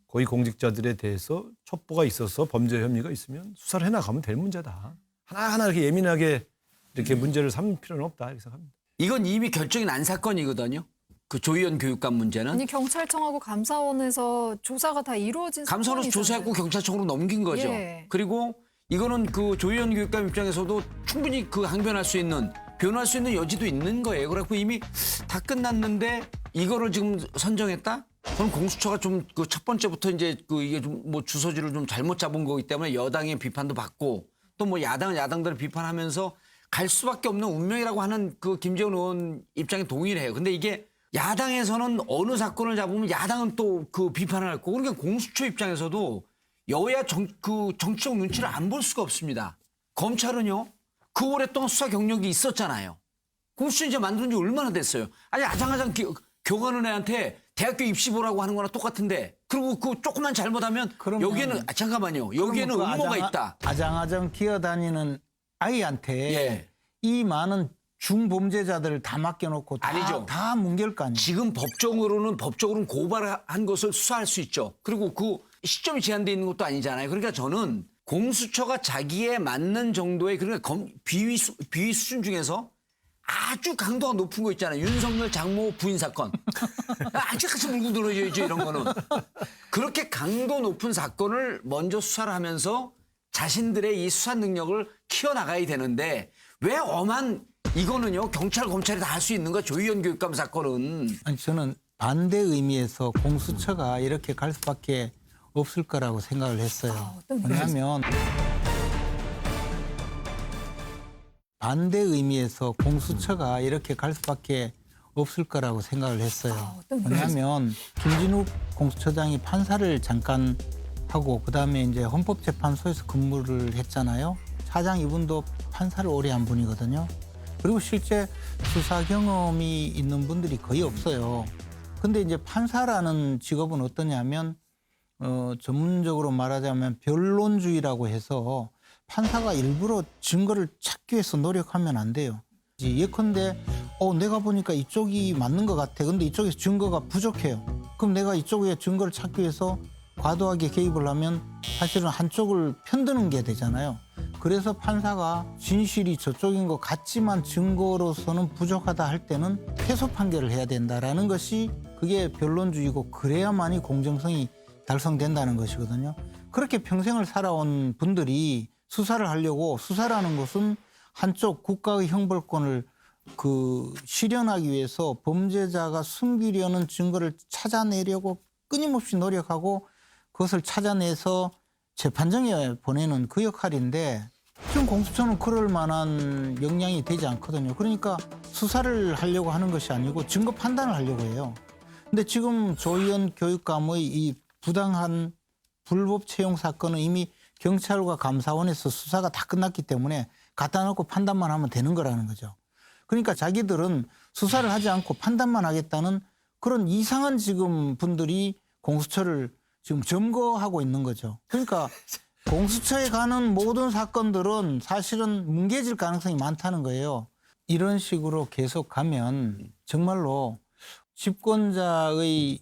고위 공직자들에 대해서 첩보가 있어서 범죄 혐의가 있으면 수사를 해나가면 될 문제다. 하나하나 이렇게 예민하게 이렇게 문제를 삼을 필요는 없다 이렇게 생각합니다. 이건 이미 결정이 난 사건이거든요. 그 조희연 교육감 문제는. 아니 경찰청하고 감사원에서 조사가 다 이루어진 감사원에서 사건이잖아요. 조사했고 경찰청으로 넘긴 거죠. 예. 그리고 이거는 그 조희연 교육감 입장에서도 충분히 그 항변할 수 있는 변호할 수 있는 여지도 있는 거예요. 그래갖고 이미 다 끝났는데 이거를 지금 선정했다? 저는 공수처가 좀 그 첫 번째부터 이제 그 이게 좀 뭐 주소지를 좀 잘못 잡은 거기 때문에 여당의 비판도 받고 또 뭐 야당은 야당들을 비판하면서 갈 수밖에 없는 운명이라고 하는 그 김재원 의원 입장에 동의를 해요. 근데 이게 야당에서는 어느 사건을 잡으면 야당은 또 그 비판을 할 거고 그러니까 공수처 입장에서도 여야 정치적 눈치를 안 볼 수가 없습니다. 검찰은요 그 오랫동안 수사 경력이 있었잖아요. 공수처 이제 만든 지 얼마나 됐어요. 아니 아장아장 교관은 애한테 대학교 입시 보라고 하는 거나 똑같은데 그리고 그 조금만 잘못하면 여기에는 잠깐만요. 여기에는 그 음모가 있다. 아장아장 기어다니는 아이한테 예. 이 많은 중범죄자들을 다 맡겨놓고 아니죠. 다 뭉갤 거 아니에요. 지금 법적으로는 고발한 것을 수사할 수 있죠. 그리고 그 시점이 제한되어 있는 것도 아니잖아요. 그러니까 저는 공수처가 자기에 맞는 정도의 그러니까 비위 수준 중에서 아주 강도가 높은 거 있잖아요. 윤석열 장모 부인 사건. 아직까지 물고 들어야죠 이런 거는. 그렇게 강도 높은 사건을 먼저 수사를 하면서 자신들의 이 수사 능력을 키워나가야 되는데 왜 엄한 이거는요 경찰 검찰이 다 할 수 있는 거 조희연 교육감 사건은. 아니 저는 반대 의미에서 공수처가 이렇게 갈 수밖에 없을 거라고 생각을 했어요. 왜냐하면 반대 의미에서 공수처가 이렇게 갈 수밖에 없을 거라고 생각을 했어요. 왜냐하면 김진욱 공수처장이 판사를 잠깐 하고 그다음에 이제 헌법재판소에서 근무를 했잖아요. 차장 이분도 판사를 오래 한 분이거든요. 그리고 실제 수사 경험이 있는 분들이 거의 없어요. 근데 이제 판사라는 직업은 어떠냐면 전문적으로 말하자면 변론주의라고 해서 판사가 일부러 증거를 찾기 위해서 노력하면 안 돼요. 예컨대 내가 보니까 이쪽이 맞는 것 같아. 근데 이쪽에서 증거가 부족해요. 그럼 내가 이쪽에 증거를 찾기 위해서 과도하게 개입을 하면 사실은 한쪽을 편드는 게 되잖아요. 그래서 판사가 진실이 저쪽인 것 같지만 증거로서는 부족하다 할 때는 패소 판결을 해야 된다라는 것이 그게 변론주의고 그래야만이 공정성이 달성된다는 것이거든요. 그렇게 평생을 살아온 분들이 수사를 하려고 수사라는 것은 한쪽 국가의 형벌권을 실현하기 위해서 범죄자가 숨기려는 증거를 찾아내려고 끊임없이 노력하고 그것을 찾아내서 재판정에 보내는 그 역할인데 지금 공수처는 그럴 만한 역량이 되지 않거든요. 그러니까 수사를 하려고 하는 것이 아니고 증거 판단을 하려고 해요. 근데 지금 조희연 교육감의 이 부당한 불법 채용 사건은 이미 경찰과 감사원에서 수사가 다 끝났기 때문에 갖다 놓고 판단만 하면 되는 거라는 거죠. 그러니까 자기들은 수사를 하지 않고 판단만 하겠다는 그런 이상한 지금 분들이 공수처를 지금 점거하고 있는 거죠. 그러니까 공수처에 가는 모든 사건들은 사실은 뭉개질 가능성이 많다는 거예요. 이런 식으로 계속 가면 정말로 집권자의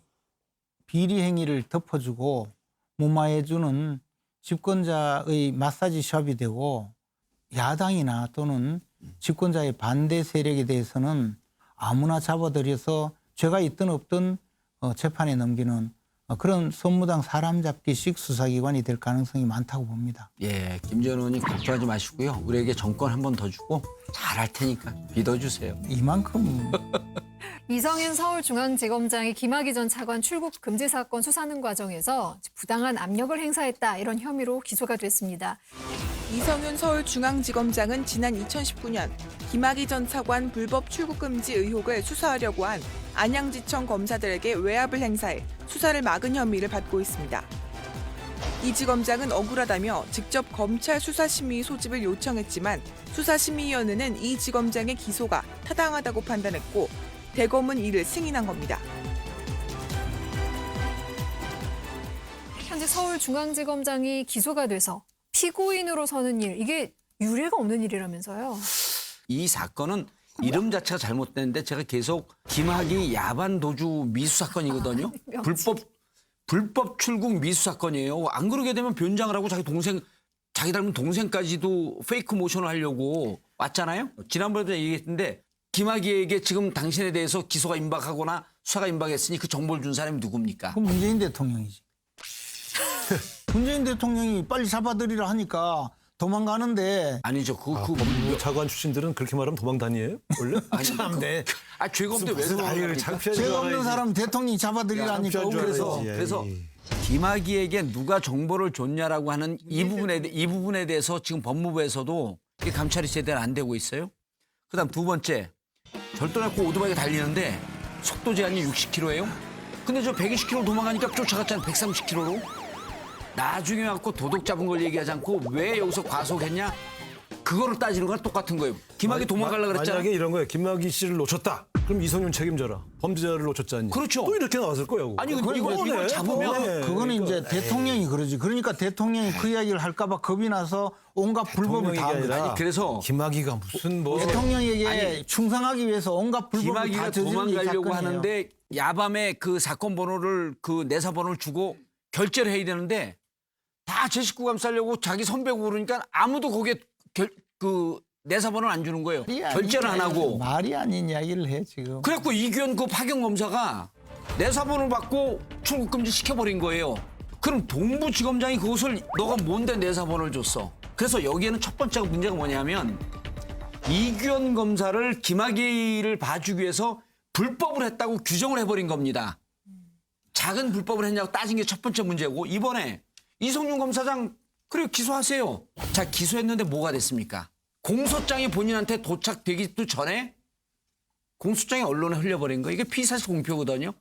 비리 행위를 덮어주고 무마해주는 집권자의 마사지 숍이 되고 야당이나 또는 집권자의 반대 세력에 대해서는 아무나 잡아들여서 죄가 있든 없든 재판에 넘기는 그런 선무당 사람 잡기식 수사기관이 될 가능성이 많다고 봅니다. 예, 김 전 의원님 걱정하지 마시고요. 우리에게 정권 한 번 더 주고 잘할 테니까 믿어주세요. 이만큼. 이성윤 서울중앙지검장이 김학의 전 차관 출국 금지 사건 수사하는 과정에서 부당한 압력을 행사했다 이런 혐의로 기소가 됐습니다. 이성윤 서울중앙지검장은 지난 2019년 김학의 전 차관 불법 출국 금지 의혹을 수사하려고 한 안양지청 검사들에게 외압을 행사해 수사를 막은 혐의를 받고 있습니다. 이 지검장은 억울하다며 직접 검찰 수사심의 소집을 요청했지만 수사심의위원회는 이 지검장의 기소가 타당하다고 판단했고 대검은 이를 승인한 겁니다. 현재 서울중앙지검장이 기소가 돼서 피고인으로 서는 일, 이게 유례가 없는 일이라면서요. 이 사건은 이름 자체가 잘못됐는데 제가 계속 김학의 야반 도주 미수 사건이거든요. 불법 출국 미수 사건이에요. 안 그러게 되면 변장을 하고 자기 닮은 동생까지도 페이크 모션을 하려고 왔잖아요. 지난번에도 얘기했는데 김학의에게 지금 당신에 대해서 기소가 임박하거나 수사가 임박했으니 그 정보를 준 사람이 누굽니까? 그럼 문재인 대통령이지. 문재인 대통령이 빨리 잡아들이라 하니까 도망가는데. 아니죠. 법무부 차관 출신들은 그렇게 말하면 도망다니에요? 원래? 참네. 죄가 없는데 왜 도망갑니까? 죄가 없는 사람 대통령이 잡아들이라니까. 그래서 김학의에게 누가 정보를 줬냐라고 하는 이 부분에 대해서 지금 법무부에서도 감찰이 제대로 안 되고 있어요. 그다음 두 번째, 절도잡고 오토바이가 달리는데 속도 제한이 60km예요. 근데 저 120km 도망가니까 쫓아갔잖아요. 130km로. 나중에 갖고 도둑 잡은 걸 얘기하지 않고 왜 여기서 과속했냐? 그거를 따지는 거랑 똑같은 거예요. 김학의 도망가려고 그랬잖아요. 만약에 이런 거예요. 김학의 씨를 놓쳤다. 그럼 이성윤 책임져라. 범죄자를 놓쳤잖니. 그렇죠. 또 이렇게 나왔을 거예요. 아니 이걸 잡으면 그거는 이제 대통령이 그러지. 그러니까 대통령이 그 이야기를 할까 봐 겁이 나서 온갖 불법을 다 합니다. 아니 그래서 김학의가 무슨 대통령에게 충성하기 위해서 온갖 불법을 다 김학의가 도망가려고 하는데 야밤에 그 사건 번호를 그 내사 번호를 주고 결제를 해야 되는데 다 제 식구 감싸려고 자기 선배고 그러니까 아무도 거기에 그 내사 번호를 안 주는 거예요. 결제를 안 하고. 말이 아닌 이야기를 해 지금. 그래갖고 이규현 그 파견 검사가 내사 번호를 받고 출국 금지 시켜버린 거예요. 그럼 동부지검장이 그것을 너가 뭔데 내사 번호를 줬어? 그래서 여기에는 첫 번째 문제가 뭐냐면 이규현 검사를 김학의를 봐주기 위해서 불법을 했다고 규정을 해버린 겁니다. 작은 불법을 했냐고 따진 게 첫 번째 문제고 이번에 이성윤 검사장 그래 기소하세요. 자 기소했는데 뭐가 됐습니까? 공소장이 본인한테 도착되기도 전에 공소장이 언론에 흘려버린 거 이게 피의사실 공표거든요.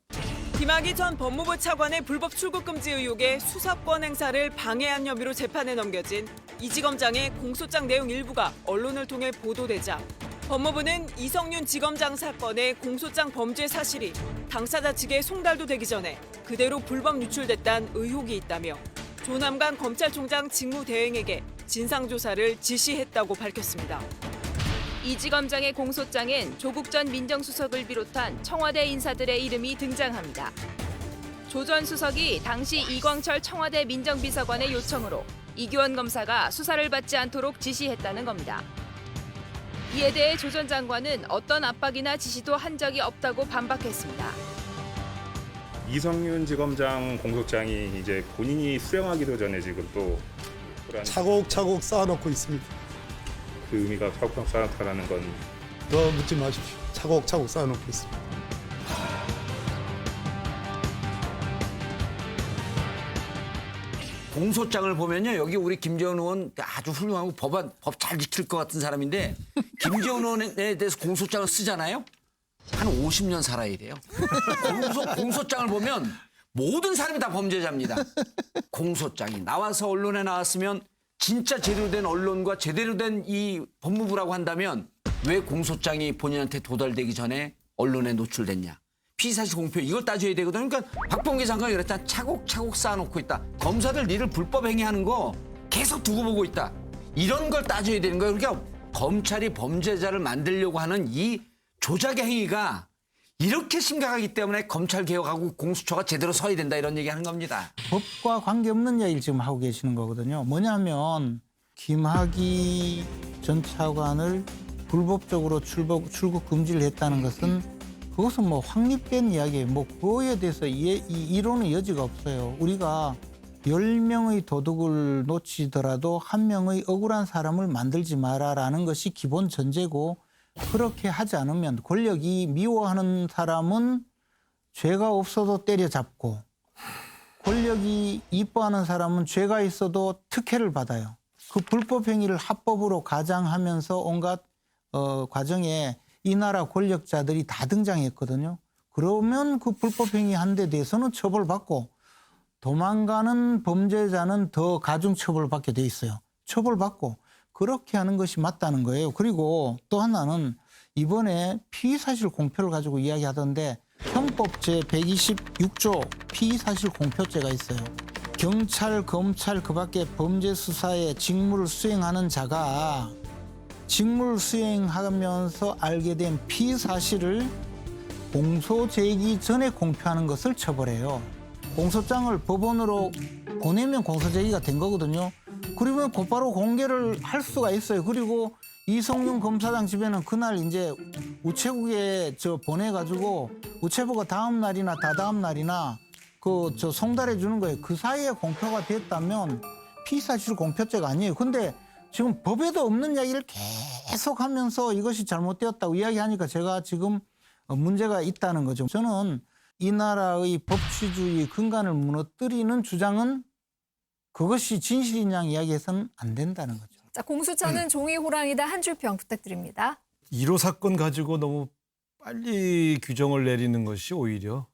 김학의 전 법무부 차관의 불법 출국 금지 의혹에 수사권 행사를 방해한 혐의로 재판에 넘겨진 이 지검장의 공소장 내용 일부가 언론을 통해 보도되자 법무부는 이성윤 지검장 사건의 공소장 범죄 사실이 당사자 측에 송달도 되기 전에 그대로 불법 유출됐다는 의혹이 있다며 조남관 검찰총장 직무대행에게 진상조사를 지시했다고 밝혔습니다. 이 지검장의 공소장엔 조국 전 민정수석을 비롯한 청와대 인사들의 이름이 등장합니다. 조 전 수석이 당시 이광철 청와대 민정비서관의 요청으로 이규원 검사가 수사를 받지 않도록 지시했다는 겁니다. 이에 대해 조 전 장관은 어떤 압박이나 지시도 한 적이 없다고 반박했습니다. 이성윤 지검장 공소장이 이제 본인이 수령하기도 전에 지금 또 차곡차곡 쌓아놓고 있습니다. 그 의미가 차곡차곡 쌓아놓다라는 건 더 묻지 마십시오. 차곡차곡 쌓아놓고 있습니다. 공소장을 보면요. 여기 우리 김재원 의원 아주 훌륭하고 법 잘 지킬 것 같은 사람인데 김재원 의원에 대해서 공소장을 쓰잖아요. 한 50년 살아야 돼요. 공소장을 보면 모든 사람이 다 범죄자입니다. 공소장이 나와서 언론에 나왔으면 진짜 제대로 된 언론과 제대로 된 이 법무부라고 한다면 왜 공소장이 본인한테 도달되기 전에 언론에 노출됐냐. 피의사실 공표 이걸 따져야 되거든요. 그러니까 박범계 장관이 그랬잖아. 차곡차곡 쌓아놓고 있다. 검사들 니를 불법 행위하는 거 계속 두고 보고 있다. 이런 걸 따져야 되는 거예요. 그러니까 검찰이 범죄자를 만들려고 하는 이 조작의 행위가 이렇게 심각하기 때문에 검찰 개혁하고 공수처가 제대로 서야 된다 이런 얘기하는 겁니다. 법과 관계없는 얘기를 지금 하고 계시는 거거든요. 뭐냐면 김학의 전 차관을 불법적으로 출국 금지를 했다는 것은 그것은 뭐 확립된 이야기예요. 뭐 그거에 대해서 이론의 여지가 없어요. 우리가 10명의 도둑을 놓치더라도 한 명의 억울한 사람을 만들지 마라라는 것이 기본 전제고, 그렇게 하지 않으면 권력이 미워하는 사람은 죄가 없어도 때려잡고, 권력이 이뻐하는 사람은 죄가 있어도 특혜를 받아요. 그 불법 행위를 합법으로 가장하면서 온갖 과정에 이 나라 권력자들이 다 등장했거든요. 그러면 그 불법 행위 한 데 대해서는 처벌받고, 도망가는 범죄자는 더 가중 처벌받게 돼 있어요. 처벌받고 그렇게 하는 것이 맞다는 거예요. 그리고 또 하나는 이번에 피의사실 공표를 가지고 이야기하던데, 형법 제126조 피의사실 공표죄가 있어요. 경찰, 검찰 그 밖에 범죄 수사에 직무를 수행하는 자가 직무를 수행하면서 알게 된 피의사실을 공소 제기 전에 공표하는 것을 처벌해요. 공소장을 법원으로 보내면 공소 제기가 된 거거든요. 그러면 곧바로 공개를 할 수가 있어요. 그리고 이성윤 검사장 집에는 그날 이제 우체국에 보내가지고 우체부가 다음 날이나 다다음 날이나 송달해 주는 거예요. 그 사이에 공표가 됐다면 피의사실 공표죄가 아니에요. 근데 지금 법에도 없는 이야기를 계속 하면서 이것이 잘못되었다고 이야기하니까 제가 지금 문제가 있다는 거죠. 저는 이 나라의 법치주의 근간을 무너뜨리는 주장은 그것이 진실인 양 이야기해서는 안 된다는 거죠. 자, 공수처는 종이 호랑이다, 한 줄 평 부탁드립니다. 1호 사건 가지고 너무 빨리 규정을 내리는 것이 오히려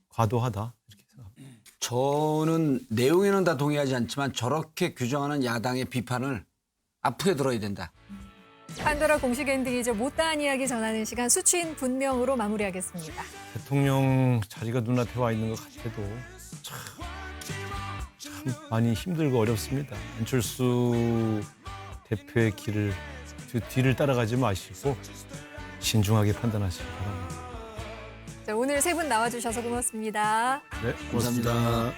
과도하다 이렇게 생각합니다. 저는 내용에는 다 동의하지 않지만 저렇게 규정하는 야당의 비판을 아프게 들어야 된다. 판도라 공식 엔딩이죠. 못다한 이야기 전하는 시간, 수취인 분명으로 마무리하겠습니다. 대통령 자리가 눈앞에 와 있는 것 같아도 참 많이 힘들고 어렵습니다. 안철수 대표의 그 뒤를 따라가지 마시고 신중하게 판단하시기 바랍니다. 자, 오늘 세 분 나와주셔서 고맙습니다. 네, 고맙습니다.